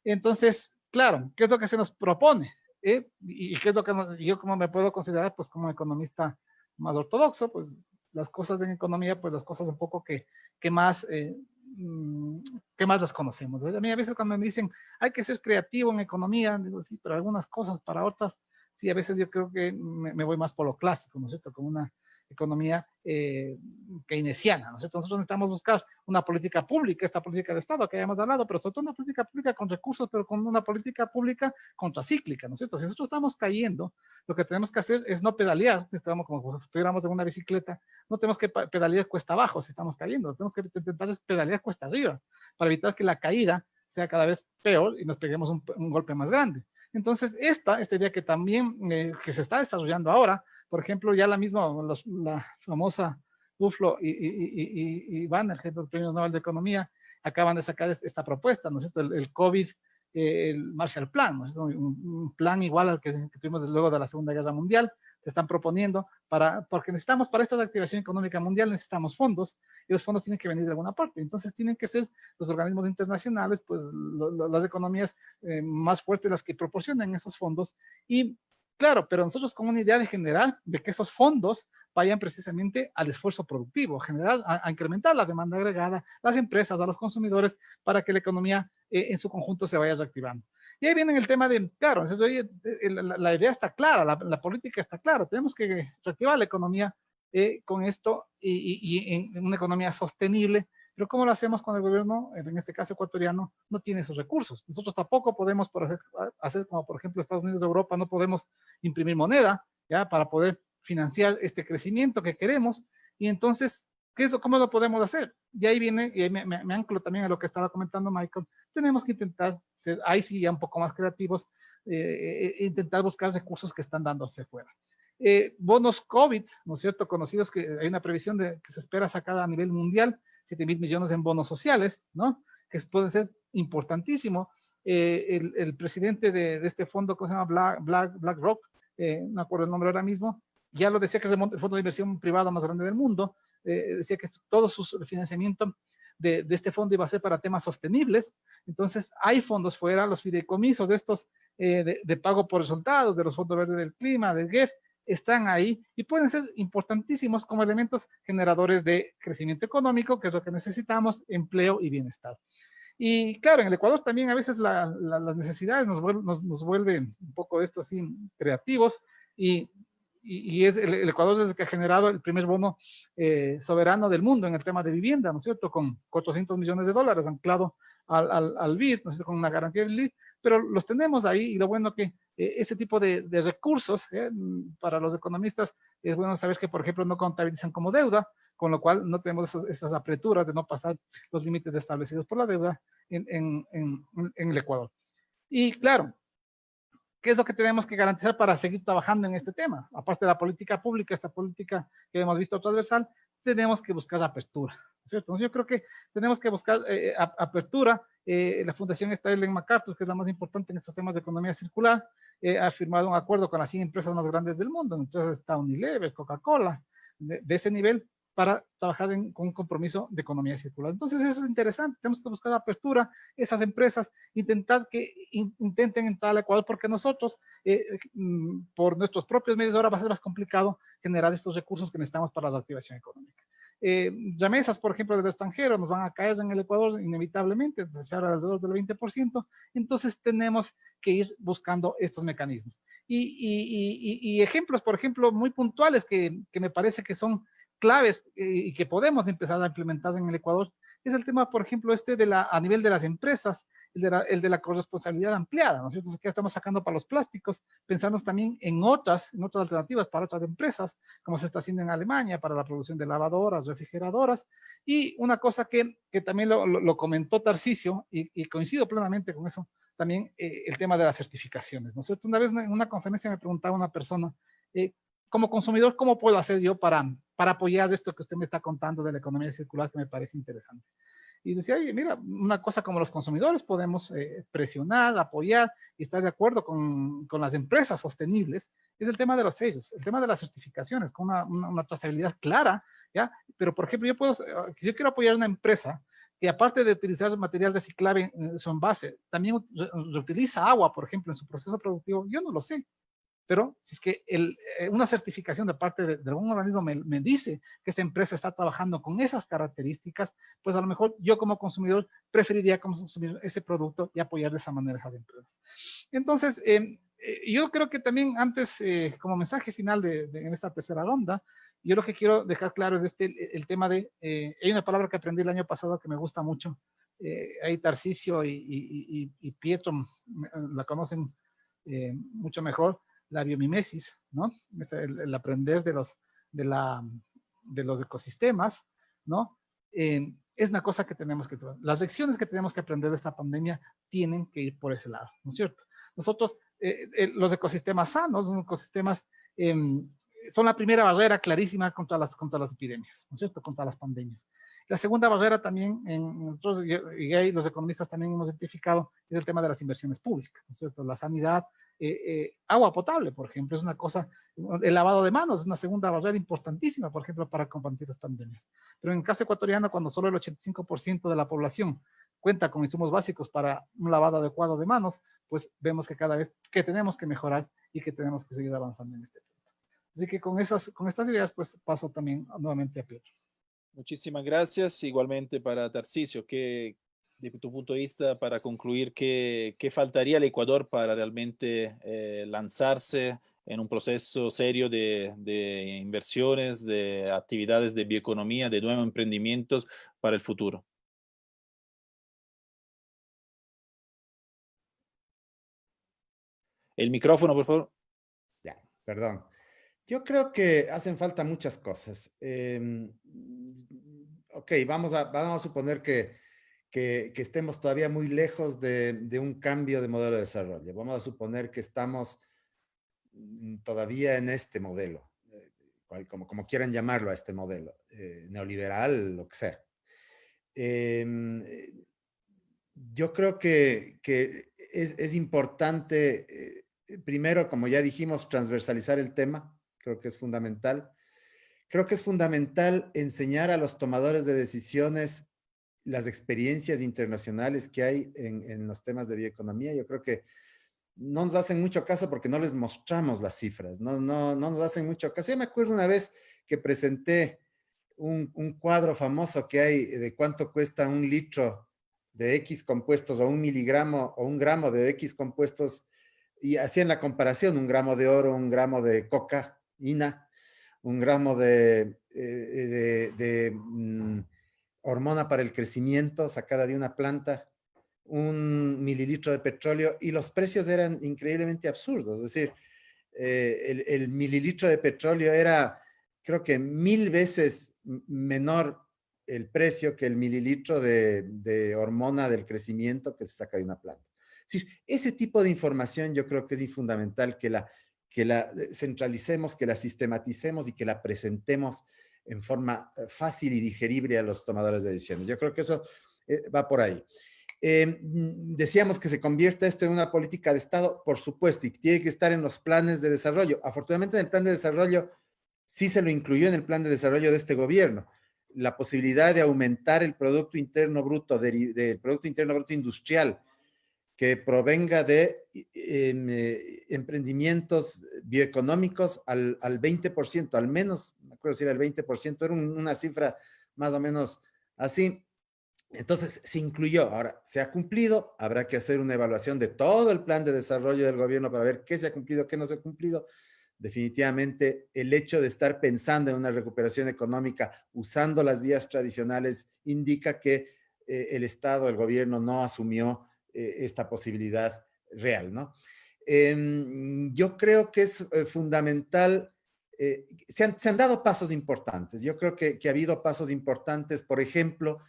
Entonces, claro, ¿qué es lo que se nos propone? ¿Y qué es lo que yo como me puedo considerar, pues como economista más ortodoxo? Pues las cosas en economía, pues las cosas un poco que más las conocemos. A mí a veces cuando me dicen, hay que ser creativo en economía, digo, sí, pero algunas cosas para otras, sí, a veces yo creo que me voy más por lo clásico, ¿no es cierto? Como una economía keynesiana, ¿no es cierto? Nosotros necesitamos buscar una política pública, esta política de Estado que hayamos hablado, pero sobre todo una política pública con recursos, pero con una política pública contracíclica, ¿no es cierto? Si nosotros estamos cayendo, lo que tenemos que hacer es no pedalear, estamos como si estuviéramos en una bicicleta, no tenemos que pedalear cuesta abajo si estamos cayendo, tenemos que intentar pedalear cuesta arriba, para evitar que la caída sea cada vez peor y nos peguemos un golpe más grande. Entonces, esta idea que también que se está desarrollando ahora, por ejemplo, ya la famosa Duflo y Banner, que es el Premio Nobel de Economía, acaban de sacar esta propuesta, ¿no es cierto? El COVID, el Marshall Plan, ¿no es cierto? Un plan igual al que tuvimos luego de la Segunda Guerra Mundial, se están proponiendo porque necesitamos, para esta activación económica mundial necesitamos fondos, y los fondos tienen que venir de alguna parte. Entonces tienen que ser los organismos internacionales, pues las economías más fuertes las que proporcionan esos fondos. Y claro, pero nosotros con una idea de general de que esos fondos vayan precisamente al esfuerzo productivo, general, a incrementar la demanda agregada, las empresas, a los consumidores, para que la economía en su conjunto se vaya reactivando. Y ahí viene el tema de, claro, la idea está clara, la política está clara, tenemos que reactivar la economía con esto y en una economía sostenible, pero ¿cómo lo hacemos cuando el gobierno, en este caso ecuatoriano, no tiene esos recursos? Nosotros tampoco podemos hacer como por ejemplo Estados Unidos de Europa, no podemos imprimir moneda ya para poder financiar este crecimiento que queremos, y entonces, ¿cómo lo podemos hacer? Y ahí viene, y ahí me anclo también a lo que estaba comentando Michael, tenemos que intentar ser, ahí sí ya un poco más creativos, intentar buscar recursos que están dándose fuera. Bonos COVID, ¿no es cierto? Conocidos, que hay una previsión de que se espera sacar a nivel mundial 7,000 millones en bonos sociales, ¿no? Que puede ser importantísimo. El presidente de este fondo, ¿cómo se llama? BlackRock, no me acuerdo el nombre ahora mismo, ya lo decía, que es el fondo de inversión privado más grande del mundo, decía que todo su financiamiento de este fondo iba a ser para temas sostenibles. Entonces hay fondos fuera, los fideicomisos de estos de pago por resultados, de los fondos verdes del clima, del GEF, están ahí y pueden ser importantísimos como elementos generadores de crecimiento económico, que es lo que necesitamos, empleo y bienestar. Y claro, en el Ecuador también a veces las necesidades nos vuelven un poco esto así creativos, y es el Ecuador desde que ha generado el primer bono soberano del mundo en el tema de vivienda, ¿no es cierto? Con $400 millones anclado al BID, ¿no es cierto? Con una garantía del BID, pero los tenemos ahí, y lo bueno que ese tipo de recursos para los economistas es bueno saber que, por ejemplo, no contabilizan como deuda, con lo cual no tenemos esas apreturas de no pasar los límites establecidos por la deuda en el Ecuador. Y claro, ¿qué es lo que tenemos que garantizar para seguir trabajando en este tema? Aparte de la política pública, esta política que hemos visto transversal, tenemos que buscar apertura, ¿cierto? Yo creo que tenemos que buscar apertura. La Fundación Ellen MacArthur, que es la más importante en estos temas de economía circular, ha firmado un acuerdo con las 100 empresas más grandes del mundo. Entonces está Unilever, Coca-Cola, de ese nivel, para trabajar con un compromiso de economía circular. Entonces eso es interesante, tenemos que buscar apertura, esas empresas, intentar que intenten entrar al Ecuador, porque nosotros, por nuestros propios medios, ahora va a ser más complicado generar estos recursos que necesitamos para la activación económica. Remesas, por ejemplo, del extranjero nos van a caer en el Ecuador inevitablemente, se habla alrededor del 20%, entonces tenemos que ir buscando estos mecanismos. Y ejemplos, por ejemplo, muy puntuales que me parece que son claves y que podemos empezar a implementar en el Ecuador, es el tema, por ejemplo, a nivel de las empresas, el de la corresponsabilidad ampliada, ¿no es cierto? Que estamos sacando para los plásticos, pensamos también en otras alternativas para otras empresas, como se está haciendo en Alemania para la producción de lavadoras, refrigeradoras, y una cosa que también lo comentó Tarcisio, y coincido plenamente con eso, también el tema de las certificaciones, ¿no es cierto? Una vez en una conferencia me preguntaba una persona, como consumidor, ¿cómo puedo hacer yo para apoyar esto que usted me está contando de la economía circular, que me parece interesante? Y decía, oye, mira, una cosa como los consumidores podemos presionar, apoyar y estar de acuerdo con las empresas sostenibles, es el tema de los sellos, el tema de las certificaciones, con una trazabilidad clara, ¿ya? Pero, por ejemplo, si yo quiero apoyar una empresa que aparte de utilizar material reciclable en su envase, también reutiliza agua, por ejemplo, en su proceso productivo, yo no lo sé. Pero si es que una certificación de parte de algún organismo me dice que esta empresa está trabajando con esas características, pues a lo mejor yo como consumidor preferiría consumir ese producto y apoyar de esa manera a esas empresas. Entonces, yo creo que también antes, como mensaje final en esta tercera ronda, yo lo que quiero dejar claro es el tema hay una palabra que aprendí el año pasado que me gusta mucho, ahí Tarcisio y Pietro la conocen mucho mejor, la biomimesis, ¿no? Es el aprender de los ecosistemas, ¿no? Es una cosa que tenemos que tomar. Las lecciones que tenemos que aprender de esta pandemia tienen que ir por ese lado, ¿no es cierto? Nosotros, los ecosistemas sanos, los ecosistemas son la primera barrera clarísima contra las epidemias, ¿no es cierto? Contra las pandemias. La segunda barrera también, nosotros y ahí los economistas también hemos identificado, es el tema de las inversiones públicas, ¿no es cierto? La sanidad, agua potable, por ejemplo, es una cosa, el lavado de manos es una segunda barrera importantísima, por ejemplo, para combatir las pandemias. Pero en el caso ecuatoriano, cuando solo el 85% de la población cuenta con insumos básicos para un lavado adecuado de manos, pues vemos que cada vez que tenemos que mejorar y que tenemos que seguir avanzando en este punto. Así que con estas ideas, pues paso también nuevamente a Pietro. Muchísimas gracias. Igualmente para Tarcisio, que de tu punto de vista, para concluir, ¿qué faltaría al Ecuador para realmente lanzarse en un proceso serio de inversiones, de actividades de bioeconomía, de nuevos emprendimientos para el futuro? El micrófono, por favor. Ya, perdón. Yo creo que hacen falta muchas cosas. Ok, vamos a suponer que estemos todavía muy lejos de un cambio de modelo de desarrollo. Vamos a suponer que estamos todavía en este modelo, como quieran llamarlo a este modelo, neoliberal, lo que sea. Yo creo que es importante, primero, como ya dijimos, transversalizar el tema. Creo que es fundamental. Creo que es fundamental enseñar a los tomadores de decisiones las experiencias internacionales que hay en los temas de bioeconomía. Yo creo que no nos hacen mucho caso porque no les mostramos las cifras, no nos hacen mucho caso. Yo me acuerdo una vez que presenté un cuadro famoso que hay de cuánto cuesta un litro de X compuestos o un miligramo o un gramo de X compuestos y hacían la comparación, un gramo de oro, un gramo de cocaína, un gramo de hormona para el crecimiento sacada de una planta, un mililitro de petróleo, y los precios eran increíblemente absurdos. Es decir, el mililitro de petróleo era, creo que 1000 veces menor el precio que el mililitro de hormona del crecimiento que se saca de una planta. Es decir, ese tipo de información yo creo que es fundamental que la centralicemos, que la sistematicemos y que la presentemos en forma fácil y digerible a los tomadores de decisiones. Yo creo que eso va por ahí. Decíamos que se convierta esto en una política de Estado, por supuesto, y tiene que estar en los planes de desarrollo. Afortunadamente, en el plan de desarrollo sí se lo incluyó en el plan de desarrollo de este gobierno, la posibilidad de aumentar el Producto Interno Bruto, del Producto Interno Bruto industrial, que provenga de emprendimientos bioeconómicos al 20%, al menos, me acuerdo si era el 20%, era una cifra más o menos así. Entonces, se incluyó. Ahora, se ha cumplido, habrá que hacer una evaluación de todo el plan de desarrollo del gobierno para ver qué se ha cumplido, qué no se ha cumplido. definitivamente el hecho de estar pensando en una recuperación económica usando las vías tradicionales indica que el Estado, el gobierno no asumió esta posibilidad real, ¿no? Yo creo que es fundamental, se han dado pasos importantes. Yo creo que ha habido pasos importantes, por ejemplo,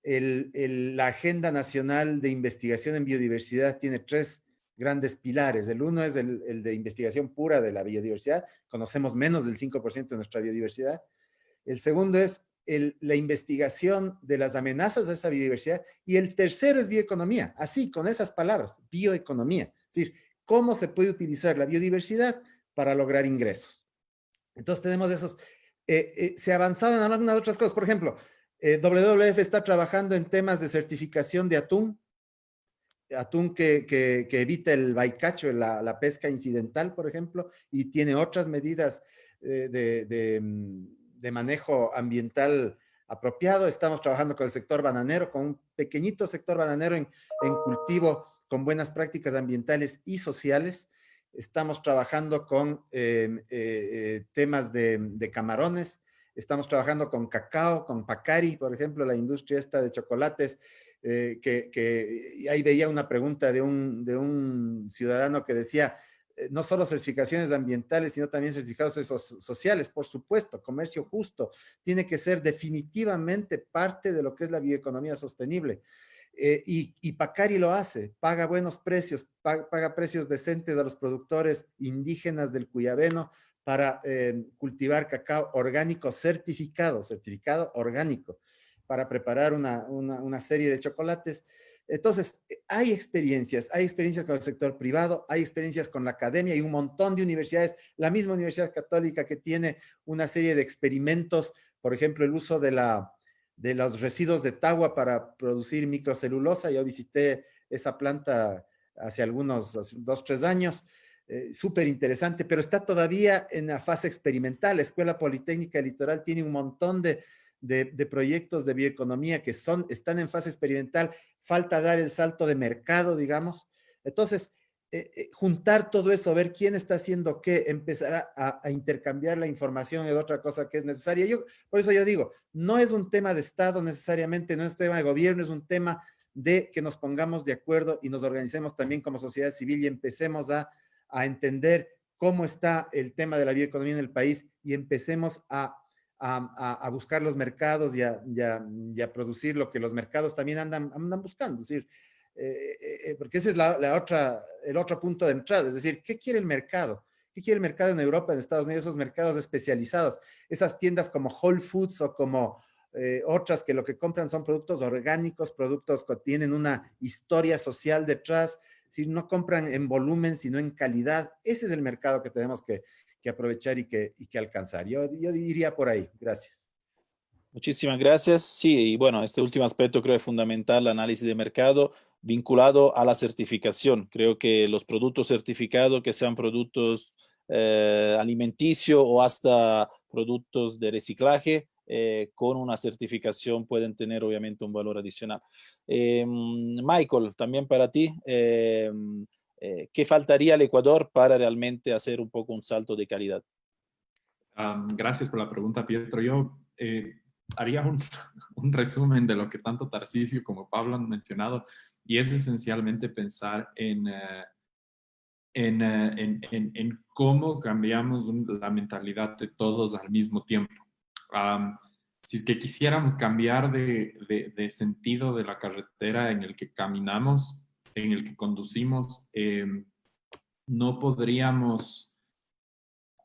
la Agenda Nacional de Investigación en Biodiversidad tiene 3 grandes pilares. El uno es el de investigación pura de la biodiversidad. Conocemos menos del 5% de nuestra biodiversidad. El segundo es la investigación de las amenazas a esa biodiversidad. Y el tercero es bioeconomía. Así, con esas palabras, bioeconomía. Es decir, cómo se puede utilizar la biodiversidad para lograr ingresos. Entonces tenemos esos. Se ha avanzado en algunas otras cosas. Por ejemplo, WWF está trabajando en temas de certificación de atún que evita el bycatch, la pesca incidental, por ejemplo, y tiene otras medidas de manejo ambiental apropiado. Estamos trabajando con el sector bananero, con un pequeñito sector bananero en cultivo con buenas prácticas ambientales y sociales. Estamos trabajando con temas de camarones. Estamos trabajando con cacao, con Pacari, por ejemplo, la industria esta de chocolates, que ahí veía una pregunta de un ciudadano que decía, no solo certificaciones ambientales, sino también certificados sociales, por supuesto, comercio justo, tiene que ser definitivamente parte de lo que es la bioeconomía sostenible. Y Pacari lo hace, paga buenos precios, paga precios decentes a los productores indígenas del Cuyabeno para cultivar cacao orgánico certificado orgánico, para preparar una serie de chocolates. Entonces, hay experiencias con el sector privado, hay experiencias con la academia y un montón de universidades, la misma Universidad Católica que tiene una serie de experimentos, por ejemplo, el uso de los residuos de tagua para producir microcelulosa. Yo visité esa planta hace 2, 3 años, súper interesante, pero está todavía en la fase experimental. La Escuela Politécnica Litoral tiene un montón de proyectos de bioeconomía que están en fase experimental. Falta dar el salto de mercado, digamos. Entonces, juntar todo eso, ver quién está haciendo qué, empezar a intercambiar la información es otra cosa que es necesaria. Por eso yo digo, no es un tema de Estado necesariamente, no es un tema de gobierno, es un tema de que nos pongamos de acuerdo y nos organicemos también como sociedad civil y empecemos a entender cómo está el tema de la bioeconomía en el país y empecemos a buscar los mercados y a producir lo que los mercados también andan buscando. Es decir, porque ese es el otro punto de entrada. Es decir, ¿qué quiere el mercado? ¿Qué quiere el mercado en Europa, en Estados Unidos? Esos mercados especializados, esas tiendas como Whole Foods o como otras que lo que compran son productos orgánicos, productos que tienen una historia social detrás. Si no compran en volumen, sino en calidad. Ese es el mercado que tenemos que aprovechar y que alcanzar. Yo diría por ahí. Gracias. Muchísimas gracias. Sí, y bueno, este último aspecto creo es fundamental, el análisis de mercado vinculado a la certificación. Creo que los productos certificados, que sean productos alimenticios o hasta productos de reciclaje, con una certificación pueden tener obviamente un valor adicional. Michael, también para ti, ¿qué faltaría al Ecuador para realmente hacer un poco un salto de calidad? Gracias por la pregunta, Pietro. Yo haría un resumen de lo que tanto Tarcisio como Pablo han mencionado, y es esencialmente pensar en cómo cambiamos la mentalidad de todos al mismo tiempo. Si es que quisiéramos cambiar de sentido de la carretera en el que caminamos, en el que conducimos, no podríamos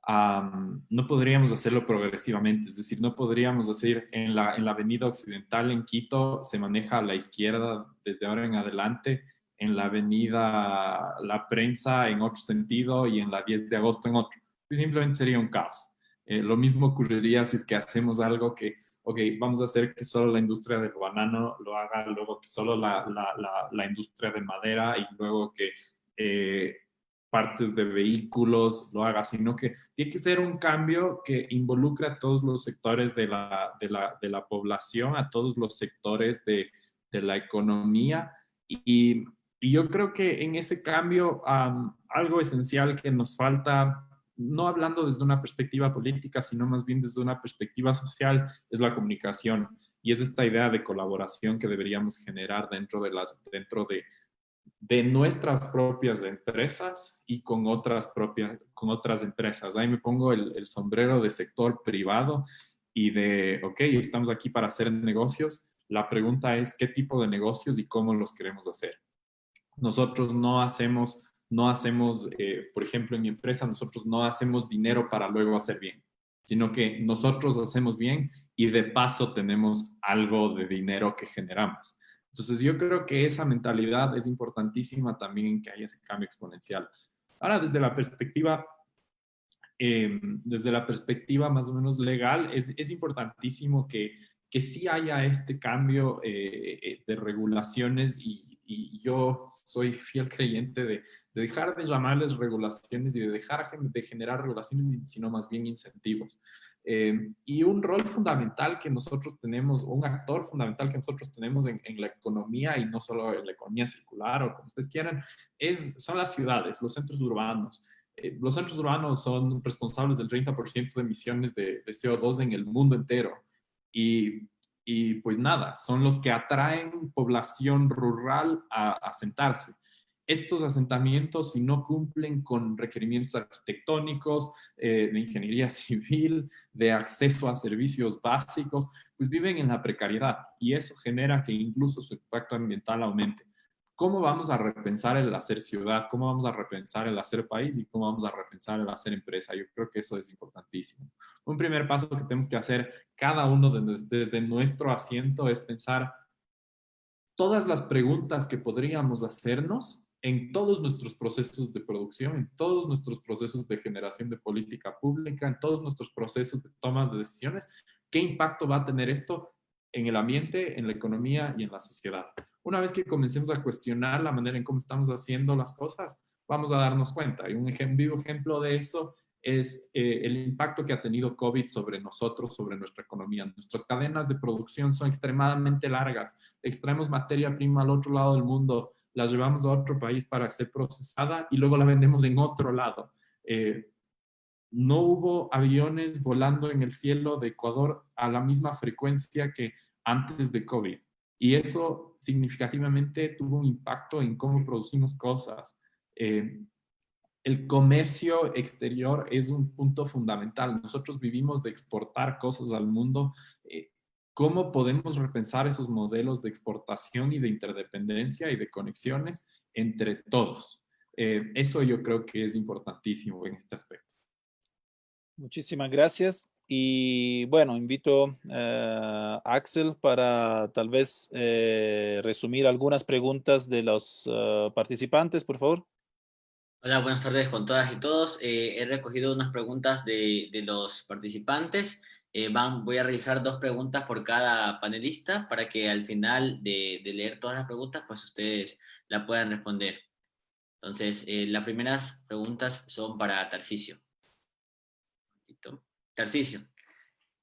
hacerlo progresivamente. Es decir, no podríamos decir en la avenida occidental en Quito se maneja a la izquierda desde ahora en adelante, en la avenida La Prensa en otro sentido y en la 10 de agosto en otro. Simplemente sería un caos. Lo mismo ocurriría si es que hacemos algo que, ok, vamos a hacer que solo la industria del banano lo haga, luego que solo la industria de madera y luego que partes de vehículos lo haga, sino que tiene que ser un cambio que involucre a todos los sectores de la población, a todos los sectores de la economía. Y yo creo que en ese cambio algo esencial que nos falta no hablando desde una perspectiva política, sino más bien desde una perspectiva social, es la comunicación. Y es esta idea de colaboración que deberíamos generar dentro de nuestras propias empresas y con otras empresas. Ahí me pongo el sombrero de sector privado y de, ok, estamos aquí para hacer negocios. La pregunta es qué tipo de negocios y cómo los queremos hacer. Nosotros no hacemos, por ejemplo, en mi empresa, nosotros no hacemos dinero para luego hacer bien, sino que nosotros hacemos bien y de paso tenemos algo de dinero que generamos. Entonces yo creo que esa mentalidad es importantísima también en que haya ese cambio exponencial. Ahora, desde la perspectiva más o menos legal, es importantísimo que sí haya este cambio de regulaciones y yo soy fiel creyente de dejar de llamarles regulaciones y de dejar de generar regulaciones, sino más bien incentivos. Y un rol fundamental que nosotros tenemos, un actor fundamental que nosotros tenemos en la economía, y no solo en la economía circular o como ustedes quieran, son las ciudades, los centros urbanos. Los centros urbanos son responsables del 30% de emisiones de CO2 en el mundo entero. Y pues nada, son los que atraen población rural a asentarse. Estos asentamientos, si no cumplen con requerimientos arquitectónicos, de ingeniería civil, de acceso a servicios básicos, pues viven en la precariedad y eso genera que incluso su impacto ambiental aumente. ¿Cómo vamos a repensar el hacer ciudad? ¿Cómo vamos a repensar el hacer país? ¿Y cómo vamos a repensar el hacer empresa? Yo creo que eso es importantísimo. Un primer paso que tenemos que hacer cada uno desde nuestro asiento es pensar todas las preguntas que podríamos hacernos en todos nuestros procesos de producción, en todos nuestros procesos de generación de política pública, en todos nuestros procesos de tomas de decisiones. ¿Qué impacto va a tener esto en el ambiente, en la economía y en la sociedad? Una vez que comencemos a cuestionar la manera en cómo estamos haciendo las cosas, vamos a darnos cuenta. Y un vivo ejemplo de eso es el impacto que ha tenido COVID sobre nosotros, sobre nuestra economía. Nuestras cadenas de producción son extremadamente largas. Extraemos materia prima al otro lado del mundo, la llevamos a otro país para ser procesada y luego la vendemos en otro lado. No hubo aviones volando en el cielo de Ecuador a la misma frecuencia que antes de COVID. Y eso significativamente tuvo un impacto en cómo producimos cosas. El comercio exterior es un punto fundamental. Nosotros vivimos de exportar cosas al mundo. ¿Cómo podemos repensar esos modelos de exportación y de interdependencia y de conexiones entre todos? Eso yo creo que es importantísimo en este aspecto. Muchísimas gracias. Y bueno, invito a Axel para tal vez resumir algunas preguntas de los participantes, por favor. Hola, buenas tardes con todas y todos. He recogido unas preguntas de los participantes. Voy a realizar 2 preguntas por cada panelista para que al final de leer todas las preguntas, pues ustedes la puedan responder. Entonces, las primeras preguntas son para Tarcisio. Tarcisio.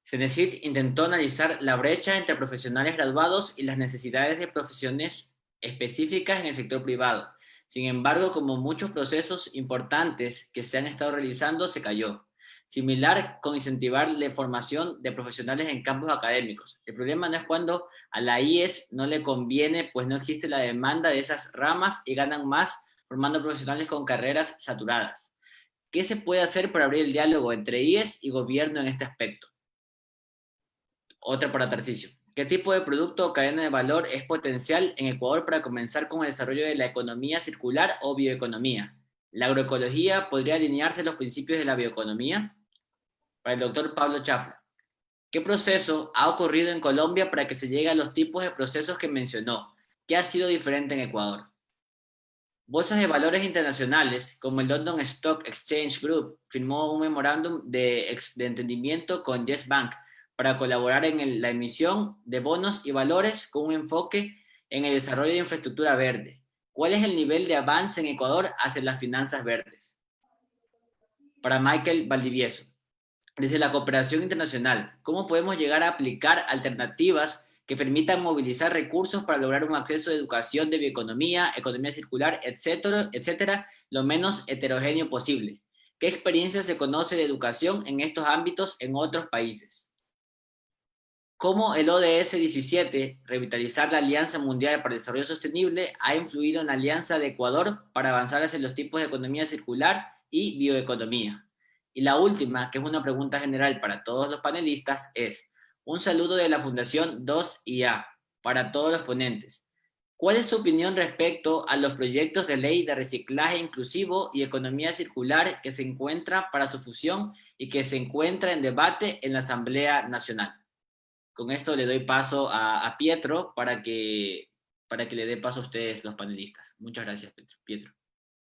CENESID intentó analizar la brecha entre profesionales graduados y las necesidades de profesiones específicas en el sector privado. Sin embargo, como muchos procesos importantes que se han estado realizando, se cayó. Similar con incentivar la formación de profesionales en campos académicos. El problema no es cuando a la IES no le conviene, pues no existe la demanda de esas ramas y ganan más formando profesionales con carreras saturadas. ¿Qué se puede hacer para abrir el diálogo entre IES y gobierno en este aspecto? Otra para Tarcisio. ¿Qué tipo de producto o cadena de valor es potencial en Ecuador para comenzar con el desarrollo de la economía circular o bioeconomía? ¿La agroecología podría alinearse a los principios de la bioeconomía? Para el doctor Pablo Chafla. ¿Qué proceso ha ocurrido en Colombia para que se llegue a los tipos de procesos que mencionó? ¿Qué ha sido diferente en Ecuador? Bolsas de valores internacionales, como el London Stock Exchange Group, firmó un memorándum de entendimiento con Yes Bank para colaborar en la emisión de bonos y valores con un enfoque en el desarrollo de infraestructura verde. ¿Cuál es el nivel de avance en Ecuador hacia las finanzas verdes? Para Michael Valdivieso. Desde la cooperación internacional, ¿cómo podemos llegar a aplicar alternativas que permitan movilizar recursos para lograr un acceso a educación de bioeconomía, economía circular, etcétera, lo menos heterogéneo posible? ¿Qué experiencia se conoce de educación en estos ámbitos en otros países? ¿Cómo el ODS 17, revitalizar la Alianza Mundial para el Desarrollo Sostenible, ha influido en la Alianza de Ecuador para avanzar hacia los tipos de economía circular y bioeconomía? Y la última, que es una pregunta general para todos los panelistas, es un saludo de la Fundación 2IA para todos los ponentes. ¿Cuál es su opinión respecto a los proyectos de ley de reciclaje inclusivo y economía circular que se encuentra para su fusión y que se encuentra en debate en la Asamblea Nacional? Con esto le doy paso a Pietro para que le dé paso a ustedes, los panelistas. Muchas gracias, Pietro.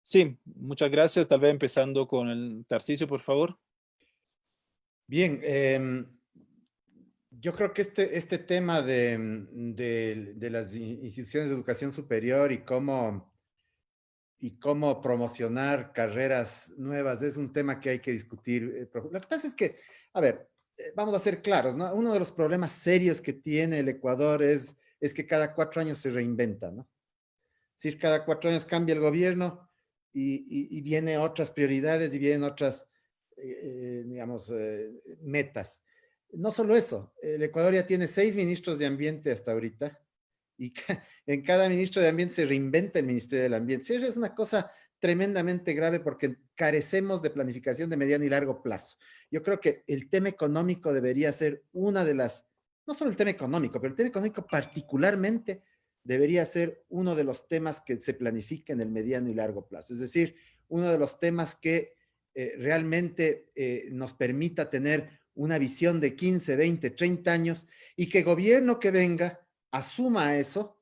Sí, muchas gracias. Tal vez empezando con el Tarcisio, por favor. Bien, yo creo que este tema de las instituciones de educación superior y cómo promocionar carreras nuevas es un tema que hay que discutir. Lo que pasa es que, a ver, vamos a ser claros, ¿no? Uno de los problemas serios que tiene el Ecuador es que cada 4 años se reinventa, ¿no? Es decir, cada 4 años cambia el gobierno y vienen otras prioridades y vienen otras, digamos, metas. No solo eso, el Ecuador ya tiene 6 ministros de ambiente hasta ahorita y en cada ministro de ambiente se reinventa el Ministerio del Ambiente. Sí, es una cosa tremendamente grave porque carecemos de planificación de mediano y largo plazo. Yo creo que el tema económico debería ser una de las, no solo el tema económico, pero el tema económico particularmente debería ser uno de los temas que se planifica en el mediano y largo plazo. Es decir, uno de los temas que realmente nos permita tener una visión de 15, 20, 30 años y que gobierno que venga asuma eso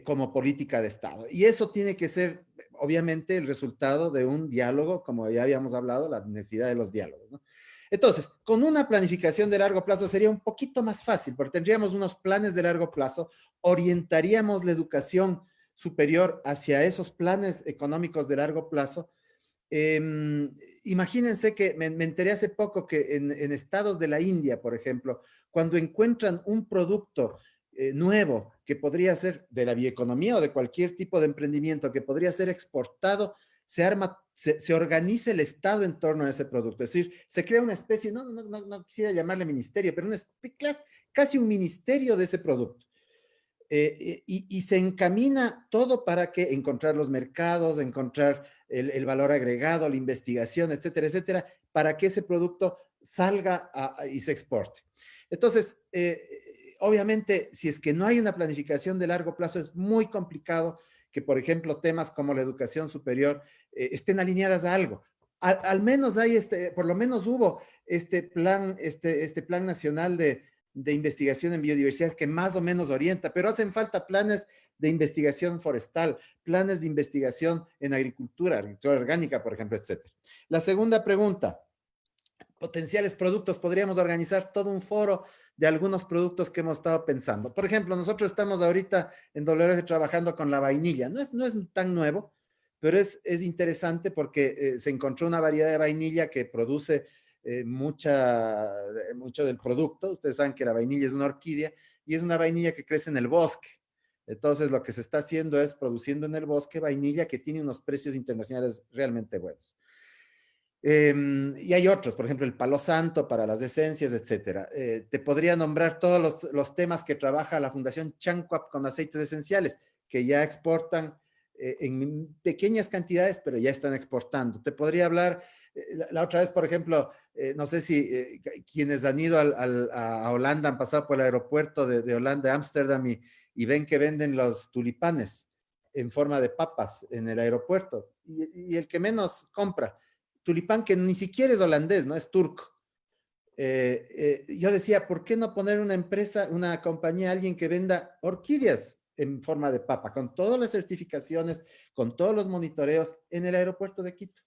como política de Estado. Y eso tiene que ser, obviamente, el resultado de un diálogo, como ya habíamos hablado, la necesidad de los diálogos, ¿no? Entonces, con una planificación de largo plazo sería un poquito más fácil, porque tendríamos unos planes de largo plazo, orientaríamos la educación superior hacia esos planes económicos de largo plazo. Imagínense que me enteré hace poco que en estados de la India, por ejemplo, cuando encuentran un producto nuevo que podría ser de la bioeconomía o de cualquier tipo de emprendimiento que podría ser exportado, se organiza el Estado en torno a ese producto. Es decir, se crea una especie, no quisiera llamarle ministerio, pero casi un ministerio de ese producto. Y se encamina todo para que encontrar los mercados, encontrar el valor agregado, la investigación, etcétera, etcétera, para que ese producto salga y se exporte. Entonces, obviamente, si es que no hay una planificación de largo plazo, es muy complicado que, por ejemplo, temas como la educación superior estén alineadas a algo. Al menos hay por lo menos hubo este plan nacional de investigación en biodiversidad que más o menos orienta, pero hacen falta planes de investigación forestal, planes de investigación en agricultura orgánica, por ejemplo, etcétera. La segunda pregunta, potenciales productos, podríamos organizar todo un foro de algunos productos que hemos estado pensando. Por ejemplo, nosotros estamos ahorita en WF trabajando con la vainilla. No es tan nuevo, pero es interesante porque se encontró una variedad de vainilla que produce mucho del producto. Ustedes saben que la vainilla es una orquídea y es una vainilla que crece en el bosque. Entonces, lo que se está haciendo es produciendo en el bosque vainilla que tiene unos precios internacionales realmente buenos. Y hay otros, por ejemplo, el palo santo para las esencias, etcétera. Te podría nombrar todos los temas que trabaja la Fundación Chancuap con aceites esenciales, que ya exportan en pequeñas cantidades, pero ya están exportando. Te podría hablar, la otra vez, por ejemplo, no sé si quienes han ido a Holanda han pasado por el aeropuerto de Holanda, Ámsterdam, y ven que venden los tulipanes en forma de papas en el aeropuerto. Y el que menos compra, tulipán que ni siquiera es holandés, ¿no? Es turco. Yo decía, ¿por qué no poner una empresa, una compañía, alguien que venda orquídeas en forma de papa, con todas las certificaciones, con todos los monitoreos en el aeropuerto de Quito?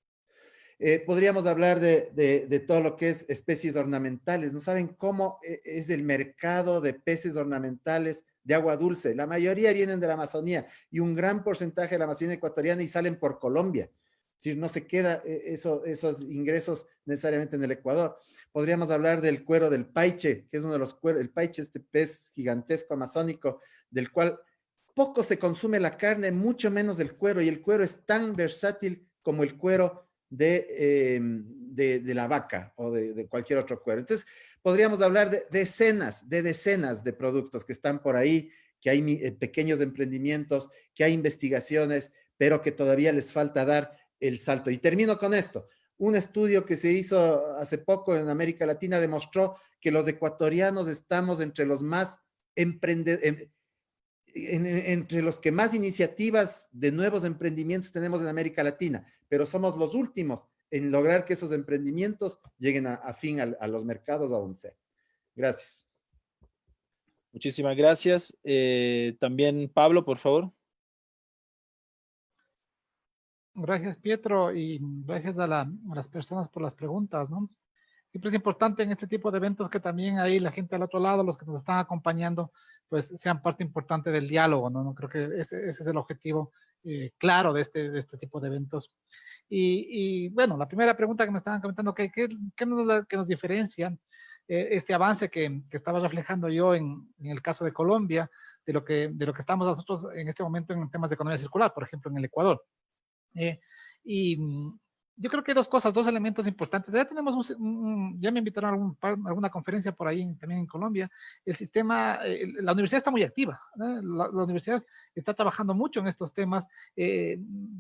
Podríamos hablar de todo lo que es especies ornamentales. No saben cómo es el mercado de peces ornamentales de agua dulce. La mayoría vienen de la Amazonía y un gran porcentaje de la Amazonía ecuatoriana y salen por Colombia. Es decir, no se queda esos ingresos necesariamente en el Ecuador. Podríamos hablar del cuero del paiche, que es uno de los cueros, el paiche, este pez gigantesco amazónico, del cual poco se consume la carne, mucho menos el cuero, y el cuero es tan versátil como el cuero de la vaca o de cualquier otro cuero. Entonces, podríamos hablar de decenas de productos que están por ahí, que hay pequeños emprendimientos, que hay investigaciones, pero que todavía les falta dar el salto. Y termino con esto. Un estudio que se hizo hace poco en América Latina demostró que los ecuatorianos estamos entre los más entre los que más iniciativas de nuevos emprendimientos tenemos en América Latina, pero somos los últimos en lograr que esos emprendimientos lleguen a fin a los mercados a donde sea. Gracias. Muchísimas gracias. También Pablo, por favor. Gracias, Pietro, y gracias a las personas por las preguntas, ¿no? Siempre es importante en este tipo de eventos que también ahí la gente al otro lado, los que nos están acompañando, pues sean parte importante del diálogo, ¿no? Creo que ese es el objetivo claro de este tipo de eventos. Y bueno, la primera pregunta que me estaban comentando, ¿qué nos diferencia este avance que estaba reflejando yo en el caso de Colombia, de lo que estamos nosotros en este momento en temas de economía circular, por ejemplo, en el Ecuador? Y yo creo que hay dos elementos importantes. Ya tenemos ya me invitaron a alguna conferencia por ahí también en Colombia. El sistema, la universidad está muy activa, ¿no? La universidad está trabajando mucho en estos temas,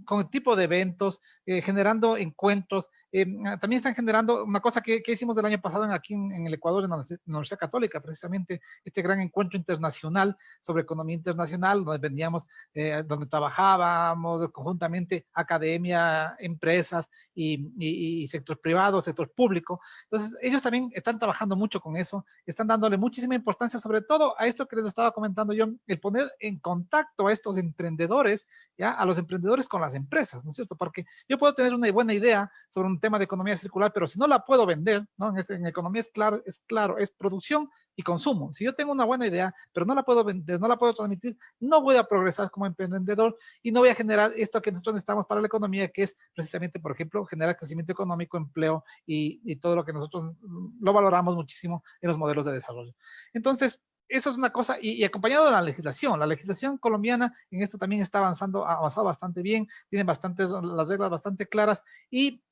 con el tipo de eventos, generando encuentros. También están generando una cosa que hicimos el año pasado aquí en el Ecuador, en la Universidad Católica, precisamente este gran encuentro internacional sobre economía internacional, donde veníamos, donde trabajábamos conjuntamente academia, empresas y sector privado, sector público. Entonces, ellos también están trabajando mucho con eso, están dándole muchísima importancia, sobre todo a esto que les estaba comentando yo, el poner en contacto a estos emprendedores, ¿ya? A los emprendedores con las empresas, ¿no es cierto? Porque yo puedo tener una buena idea sobre un tema de economía circular, pero si no la puedo vender, ¿no? En economía es claro, es producción y consumo. Si yo tengo una buena idea, pero no la puedo vender, no la puedo transmitir, no voy a progresar como emprendedor y no voy a generar esto que nosotros necesitamos para la economía, que es precisamente, por ejemplo, generar crecimiento económico, empleo y todo lo que nosotros lo valoramos muchísimo en los modelos de desarrollo. Entonces, eso es una cosa, y acompañado de la legislación colombiana en esto también está ha avanzado bastante bien, tienen las reglas bastante claras y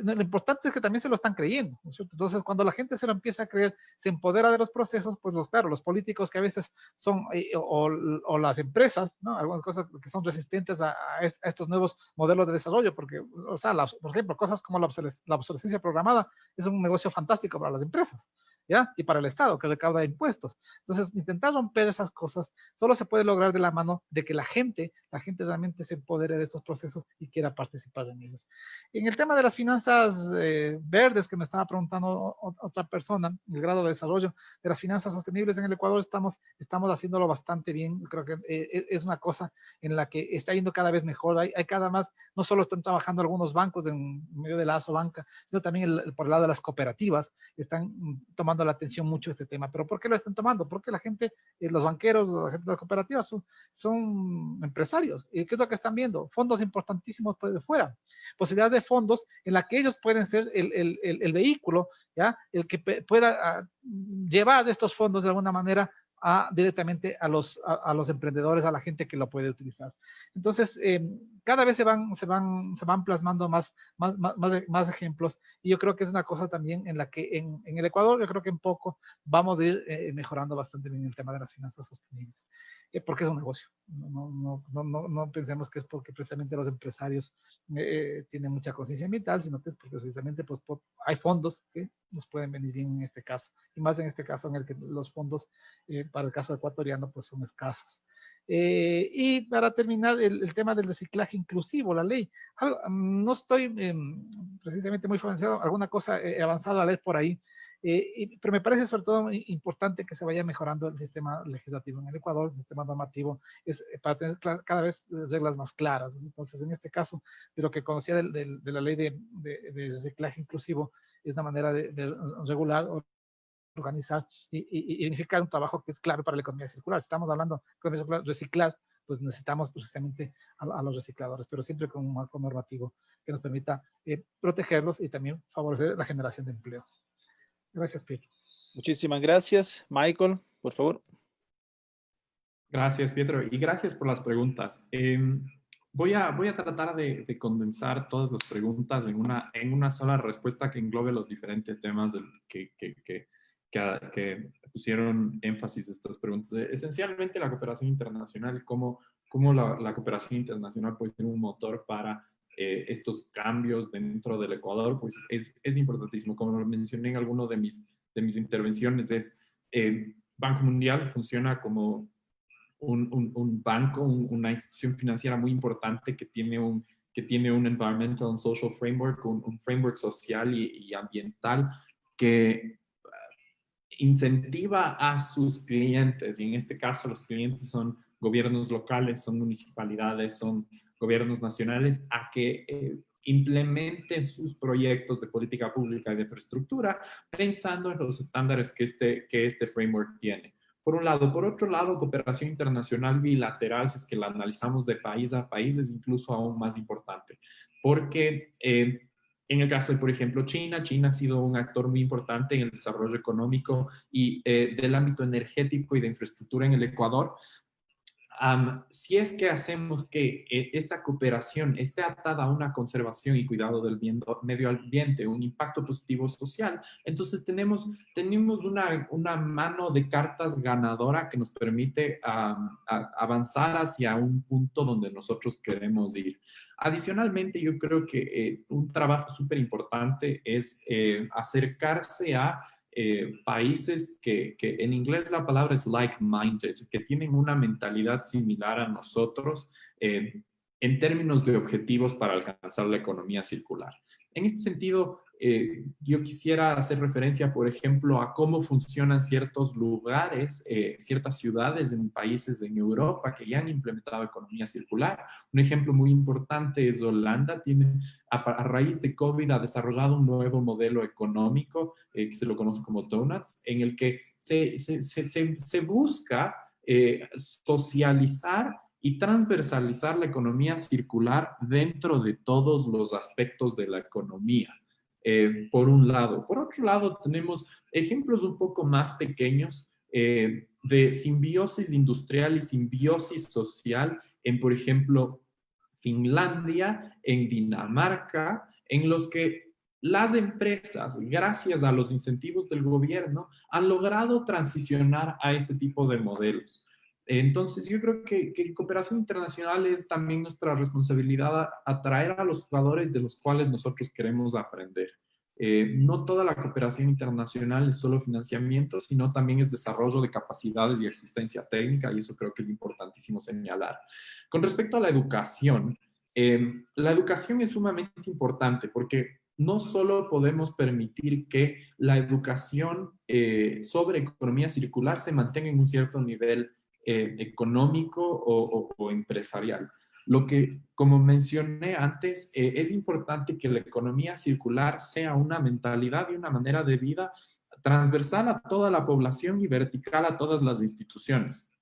lo importante es que también se lo están creyendo, ¿no es cierto? Entonces, cuando la gente se lo empieza a creer, se empodera de los procesos, pues claro, los políticos que a veces son, o las empresas, ¿no? Algunas cosas que son resistentes a estos nuevos modelos de desarrollo, porque, o sea, por ejemplo, cosas como la obsolescencia programada es un negocio fantástico para las empresas, ¿ya? Y para el Estado, que recauda impuestos. Entonces, intentar romper esas cosas solo se puede lograr de la mano de que la gente realmente se empodere de estos procesos y quiera participar en ellos. En el tema de las finanzas verdes, que me estaba preguntando otra persona, el grado de desarrollo de las finanzas sostenibles en el Ecuador, estamos haciéndolo bastante bien. Creo que es una cosa en la que está yendo cada vez mejor. Hay cada más, no solo están trabajando algunos bancos en medio de la ASOBanca, sino también por el lado de las cooperativas, están tomando la atención mucho este tema. ¿Pero por qué lo están tomando? Porque la gente, los banqueros, la gente de las cooperativas son empresarios. ¿Y qué es lo que están viendo? Fondos importantísimos de fuera, posibilidades de fondos en la que ellos pueden ser el vehículo, ¿ya? El que pueda llevar estos fondos de alguna manera directamente a los emprendedores, a la gente que lo puede utilizar. Entonces, cada vez se van plasmando más ejemplos, y yo creo que es una cosa también en la que en el Ecuador, yo creo que en poco vamos a ir mejorando bastante bien el tema de las finanzas sostenibles, porque es un negocio. No pensemos que es porque precisamente los empresarios tienen mucha conciencia ambiental, sino que es porque precisamente pues, hay fondos que nos pueden venir bien en este caso, y más en este caso en el que los fondos para el caso ecuatoriano pues son escasos. Y para terminar, el tema del reciclaje inclusivo, la ley. No estoy precisamente muy familiarizado, alguna cosa avanzada a leer por ahí, pero me parece sobre todo importante que se vaya mejorando el sistema legislativo en el Ecuador, el sistema normativo, para tener cada vez reglas más claras. Entonces, en este caso, de lo que conocía de la ley de reciclaje inclusivo, es una manera de regular, organizar y identificar un trabajo que es claro para la economía circular. Si estamos hablando de reciclar, pues necesitamos precisamente a los recicladores, pero siempre con un marco normativo que nos permita protegerlos y también favorecer la generación de empleos. Gracias, Pietro. Muchísimas gracias. Michael, por favor. Gracias, Pietro, y gracias por las preguntas. voy a tratar de condensar todas las preguntas en una sola respuesta que englobe los diferentes temas que pusieron énfasis estas preguntas. Esencialmente la cooperación internacional, cómo la cooperación internacional puede ser un motor para estos cambios dentro del Ecuador, pues es importantísimo. Como lo mencioné en alguno de mis intervenciones, Banco Mundial funciona como un banco, una institución financiera muy importante que tiene un environmental and social framework, un framework social y ambiental que incentiva a sus clientes, y en este caso los clientes son gobiernos locales, son municipalidades, son gobiernos nacionales, a que implementen sus proyectos de política pública y de infraestructura pensando en los estándares que este framework tiene. Por un lado. Por otro lado, cooperación internacional bilateral, si es que la analizamos de país a país, es incluso aún más importante, porque en el caso de, por ejemplo, China ha sido un actor muy importante en el desarrollo económico y del ámbito energético y de infraestructura en el Ecuador. Si es que hacemos que esta cooperación esté atada a una conservación y cuidado del medio ambiente, un impacto positivo social, entonces tenemos una mano de cartas ganadora que nos permite avanzar hacia un punto donde nosotros queremos ir. Adicionalmente, yo creo que un trabajo súper importante es acercarse a países que en inglés la palabra es like-minded, que tienen una mentalidad similar a nosotros en términos de objetivos para alcanzar la economía circular. En este sentido, yo quisiera hacer referencia, por ejemplo, a cómo funcionan ciertos lugares, ciertas ciudades en países en Europa que ya han implementado economía circular. Un ejemplo muy importante es Holanda. Tiene, a raíz de COVID, ha desarrollado un nuevo modelo económico que se lo conoce como Donuts, en el que se busca socializar y transversalizar la economía circular dentro de todos los aspectos de la economía. Por un lado. Por otro lado, tenemos ejemplos un poco más pequeños de simbiosis industrial y simbiosis social en, por ejemplo, Finlandia, en Dinamarca, en los que las empresas, gracias a los incentivos del gobierno, han logrado transicionar a este tipo de modelos. Entonces, yo creo que cooperación internacional es también nuestra responsabilidad atraer a los jugadores de los cuales nosotros queremos aprender. No toda la cooperación internacional es solo financiamiento, sino también es desarrollo de capacidades y existencia técnica, y eso creo que es importantísimo señalar. Con respecto a la educación es sumamente importante porque no solo podemos permitir que la educación sobre economía circular se mantenga en un cierto nivel económico o empresarial. Lo que, como mencioné antes, es importante que la economía circular sea una mentalidad y una manera de vida transversal a toda la población y vertical a todas las instituciones.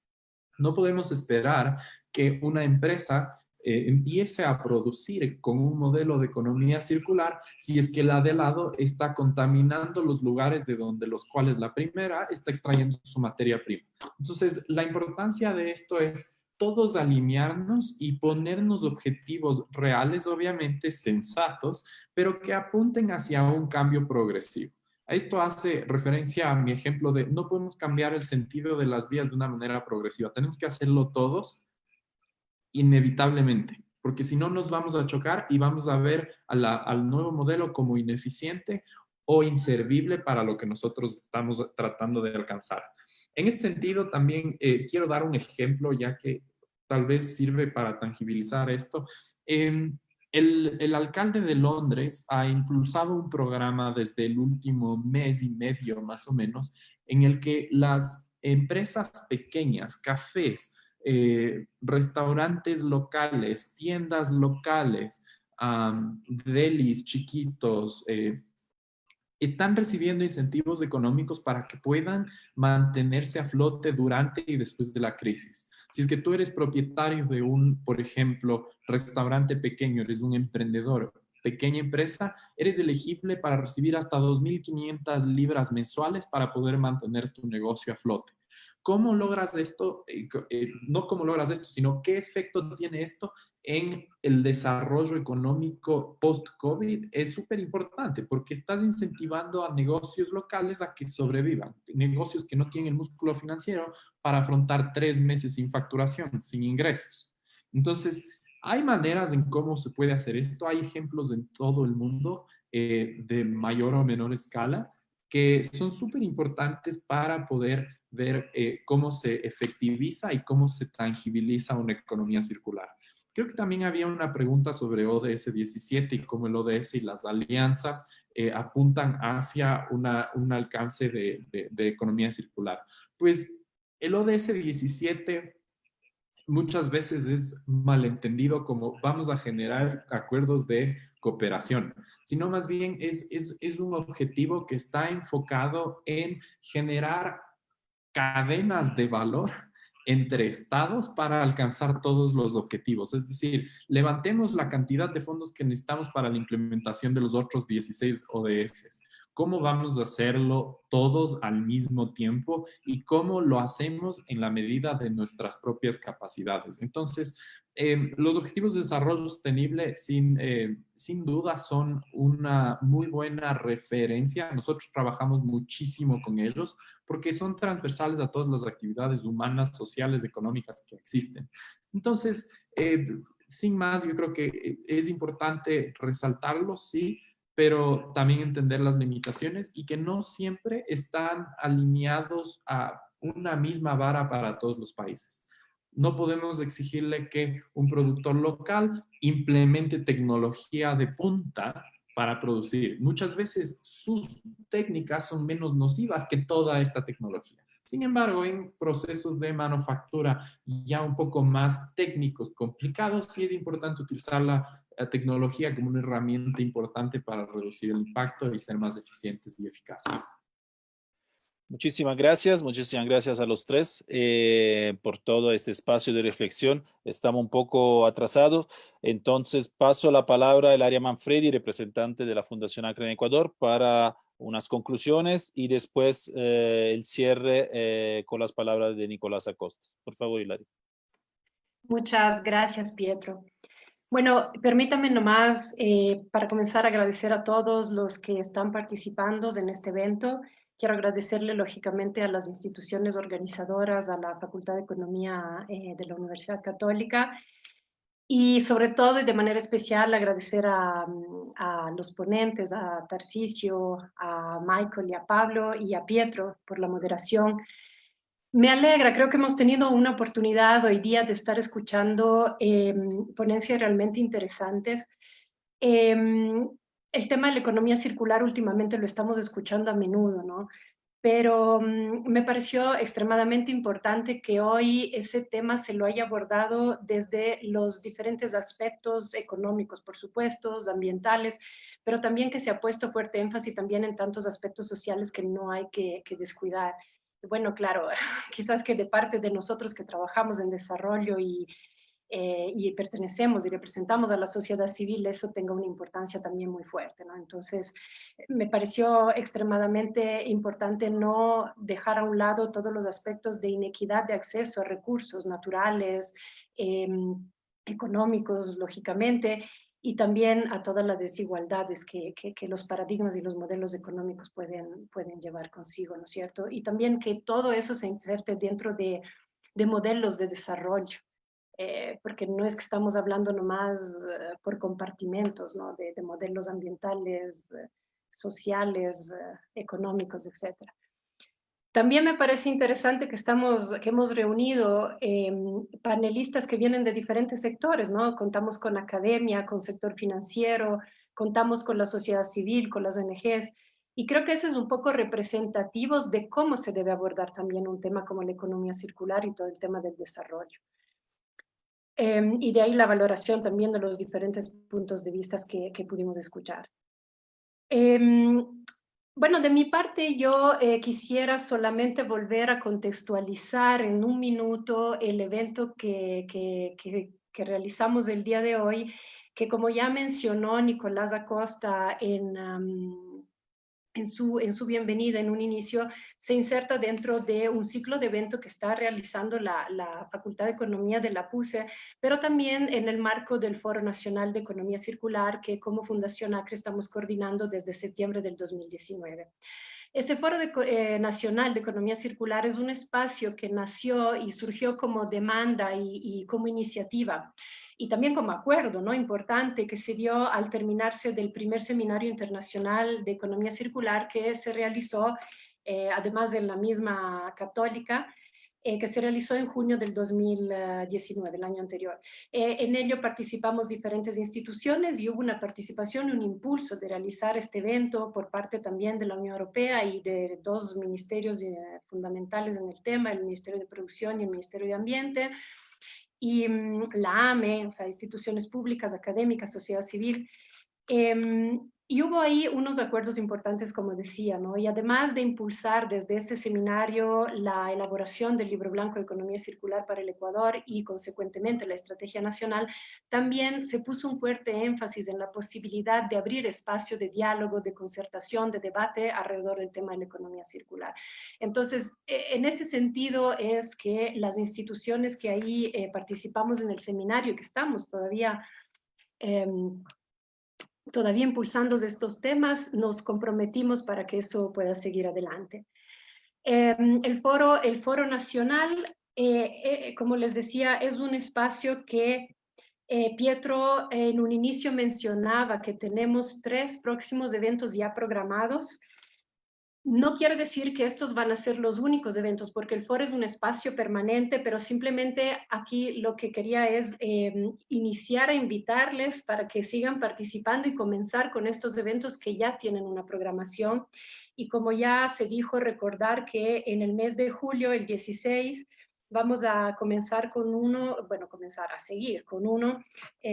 No podemos esperar que una empresa empiece a producir con un modelo de economía circular si es que la de lado está contaminando los lugares de donde los cuales la primera está extrayendo su materia prima. Entonces, la importancia de esto es todos alinearnos y ponernos objetivos reales, obviamente sensatos, pero que apunten hacia un cambio progresivo. Esto hace referencia a mi ejemplo de no podemos cambiar el sentido de las vías de una manera progresiva. Tenemos que hacerlo todos inevitablemente, porque si no nos vamos a chocar y vamos a ver al nuevo modelo como ineficiente o inservible para lo que nosotros estamos tratando de alcanzar. En este sentido, también quiero dar un ejemplo, ya que tal vez sirve para tangibilizar esto. El alcalde de Londres ha impulsado un programa desde el último mes y medio, más o menos, en el que las empresas pequeñas, cafés, restaurantes locales, tiendas locales, delis chiquitos, están recibiendo incentivos económicos para que puedan mantenerse a flote durante y después de la crisis. Si es que tú eres propietario de un, por ejemplo, restaurante pequeño, eres un emprendedor, pequeña empresa, eres elegible para recibir hasta 2.500 libras mensuales para poder mantener tu negocio a flote. ¿Cómo logras esto? No cómo logras esto, sino qué efecto tiene esto en el desarrollo económico post-COVID es súper importante porque estás incentivando a negocios locales a que sobrevivan, negocios que no tienen el músculo financiero para afrontar 3 meses sin facturación, sin ingresos. Entonces, hay maneras en cómo se puede hacer esto, hay ejemplos en todo el mundo de mayor o menor escala que son súper importantes para poder ver cómo se efectiviza y cómo se tangibiliza una economía circular. Creo que también había una pregunta sobre ODS 17 y cómo el ODS y las alianzas apuntan hacia un alcance de economía circular. Pues el ODS 17 muchas veces es malentendido como vamos a generar acuerdos de cooperación, sino más bien es un objetivo que está enfocado en generar cadenas de valor entre estados para alcanzar todos los objetivos. Es decir, levantemos la cantidad de fondos que necesitamos para la implementación de los otros 16 ODS. ¿Cómo vamos a hacerlo todos al mismo tiempo y cómo lo hacemos en la medida de nuestras propias capacidades? Entonces, los objetivos de desarrollo sostenible sin duda son una muy buena referencia. Nosotros trabajamos muchísimo con ellos porque son transversales a todas las actividades humanas, sociales, económicas que existen. Entonces, sin más, yo creo que es importante resaltarlo, sí, pero también entender las limitaciones y que no siempre están alineados a una misma vara para todos los países. No podemos exigirle que un productor local implemente tecnología de punta para producir. Muchas veces sus técnicas son menos nocivas que toda esta tecnología. Sin embargo, en procesos de manufactura ya un poco más técnicos, complicados, sí es importante utilizar la tecnología como una herramienta importante para reducir el impacto y ser más eficientes y eficaces. Muchísimas gracias a los tres por todo este espacio de reflexión. Estamos un poco atrasados, entonces paso la palabra al área Manfredi, representante de la Fundación Acra en Ecuador, para unas conclusiones y después el cierre con las palabras de Nicolás Acosta. Por favor, Hilario. Muchas gracias, Pietro. Bueno, permítame nomás, para comenzar, agradecer a todos los que están participando en este evento. Quiero agradecerle, lógicamente, a las instituciones organizadoras, a la Facultad de Economía de la Universidad Católica y, sobre todo, y de manera especial, agradecer a los ponentes, a Tarcisio, a Michael y a Pablo y a Pietro por la moderación. Me alegra, creo que hemos tenido una oportunidad hoy día de estar escuchando ponencias realmente interesantes. El tema de la economía circular últimamente lo estamos escuchando a menudo, ¿no? Pero me pareció extremadamente importante que hoy ese tema se lo haya abordado desde los diferentes aspectos económicos, por supuesto, ambientales, pero también que se ha puesto fuerte énfasis también en tantos aspectos sociales que no hay que descuidar. Bueno, claro, quizás que de parte de nosotros que trabajamos en desarrollo y pertenecemos y representamos a la sociedad civil, eso tenga una importancia también muy fuerte, ¿no? Entonces, me pareció extremadamente importante no dejar a un lado todos los aspectos de inequidad de acceso a recursos naturales, económicos, lógicamente, y también a todas las desigualdades que los paradigmas y los modelos económicos pueden llevar consigo, ¿no es cierto? Y también que todo eso se inserte dentro de modelos de desarrollo. Porque no es que estamos hablando nomás por compartimentos, ¿no? de modelos ambientales, sociales, económicos, etc. También me parece interesante que hemos reunido panelistas que vienen de diferentes sectores, ¿no? Contamos con academia, con sector financiero, contamos con la sociedad civil, con las ONGs, y creo que eso es un poco representativo de cómo se debe abordar también un tema como la economía circular y todo el tema del desarrollo. Y de ahí la valoración también de los diferentes puntos de vista que pudimos escuchar. Bueno, de mi parte yo quisiera solamente volver a contextualizar en un minuto el evento que realizamos el día de hoy, que como ya mencionó Nicolás Acosta en en su bienvenida, en un inicio, se inserta dentro de un ciclo de evento que está realizando la Facultad de Economía de la PUCE, pero también en el marco del Foro Nacional de Economía Circular, que como Fundación ACRE estamos coordinando desde septiembre del 2019. Ese Foro Nacional de Economía Circular es un espacio que nació y surgió como demanda y como iniciativa, y también como acuerdo, ¿no?, importante que se dio al terminarse del primer Seminario Internacional de Economía Circular que se realizó, además de la misma Católica, que se realizó en junio del 2019, el año anterior. En ello participamos diferentes instituciones y hubo una participación y un impulso de realizar este evento por parte también de la Unión Europea y de dos ministerios fundamentales en el tema, el Ministerio de Producción y el Ministerio de Ambiente, y la AME, o sea, instituciones públicas, académicas, sociedad civil. Y hubo ahí unos acuerdos importantes, como decía, ¿no? Y además de impulsar desde este seminario la elaboración del Libro Blanco de Economía Circular para el Ecuador y, consecuentemente, la Estrategia Nacional, también se puso un fuerte énfasis en la posibilidad de abrir espacio de diálogo, de concertación, de debate alrededor del tema de la economía circular. Entonces, en ese sentido es que las instituciones que ahí participamos en el seminario, que estamos todavía impulsando estos temas, nos comprometimos para que eso pueda seguir adelante. El foro nacional, como les decía, es un espacio que Pietro en un inicio mencionaba que tenemos 3 próximos eventos ya programados. No quiere decir que estos van a ser los únicos eventos, porque el foro es un espacio permanente, pero simplemente aquí lo que quería es iniciar a invitarles para que sigan participando y comenzar con estos eventos que ya tienen una programación. Y como ya se dijo, recordar que en el mes de julio, el 16, vamos a comenzar con uno, bueno, comenzar a seguir con uno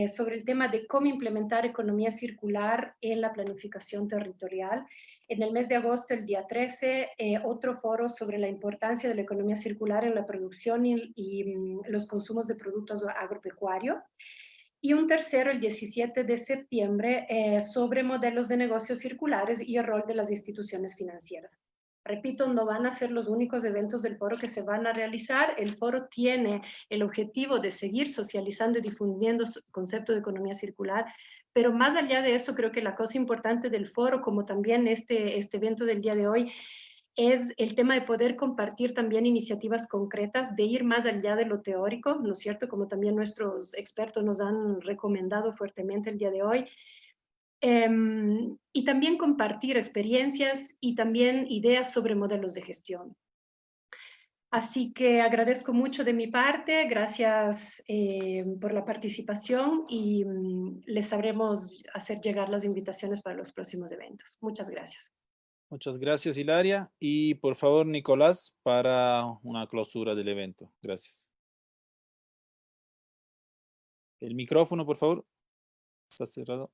sobre el tema de cómo implementar economía circular en la planificación territorial. En el mes de agosto, el día 13, otro foro sobre la importancia de la economía circular en la producción y los consumos de productos agropecuarios. Y un tercero, el 17 de septiembre, sobre modelos de negocios circulares y el rol de las instituciones financieras. Repito, no van a ser los únicos eventos del foro que se van a realizar. El foro tiene el objetivo de seguir socializando y difundiendo el concepto de economía circular, pero más allá de eso, creo que la cosa importante del foro, como también este evento del día de hoy, es el tema de poder compartir también iniciativas concretas, de ir más allá de lo teórico, ¿no es cierto? Como también nuestros expertos nos han recomendado fuertemente el día de hoy. Y también compartir experiencias y también ideas sobre modelos de gestión. Así que agradezco mucho de mi parte, gracias por la participación y les sabremos hacer llegar las invitaciones para los próximos eventos. Muchas gracias. Muchas gracias, Hilaria. Y por favor, Nicolás, para una clausura del evento. Gracias. El micrófono, por favor. Está cerrado.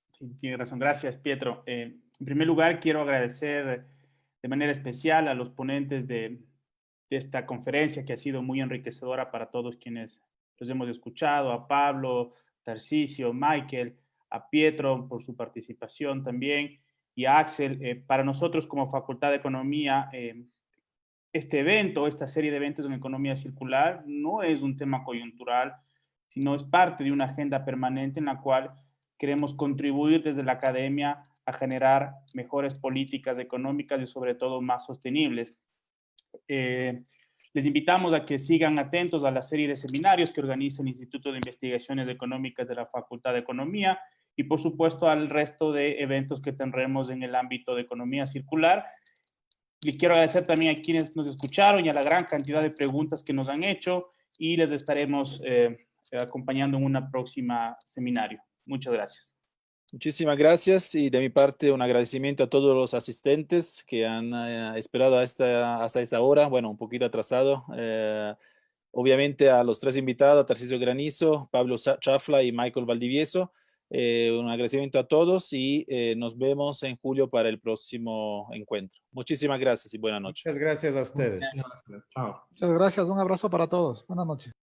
Sí, tiene razón. Gracias, Pietro. En primer lugar, quiero agradecer de manera especial a los ponentes de esta conferencia, que ha sido muy enriquecedora para todos quienes los hemos escuchado, a Pablo, Tarcisio, Michael, a Pietro por su participación también, y a Axel. Para nosotros como Facultad de Economía, este evento, esta serie de eventos en economía circular, no es un tema coyuntural, sino es parte de una agenda permanente en la cual queremos contribuir desde la academia a generar mejores políticas económicas y sobre todo más sostenibles. Les invitamos a que sigan atentos a la serie de seminarios que organiza el Instituto de Investigaciones Económicas de la Facultad de Economía y por supuesto al resto de eventos que tendremos en el ámbito de economía circular. Les quiero agradecer también a quienes nos escucharon y a la gran cantidad de preguntas que nos han hecho y les estaremos acompañando en una próxima seminario. Muchas gracias. Muchísimas gracias y de mi parte un agradecimiento a todos los asistentes que han esperado hasta esta hora, bueno, un poquito atrasado. Obviamente a los 3 invitados, Tarcisio Granizo, Pablo Chafla y Michael Valdivieso. Un agradecimiento a todos y nos vemos en julio para el próximo encuentro. Muchísimas gracias y buenas noches. Muchas gracias a ustedes. Gracias. Chao. Muchas gracias. Un abrazo para todos. Buenas noches.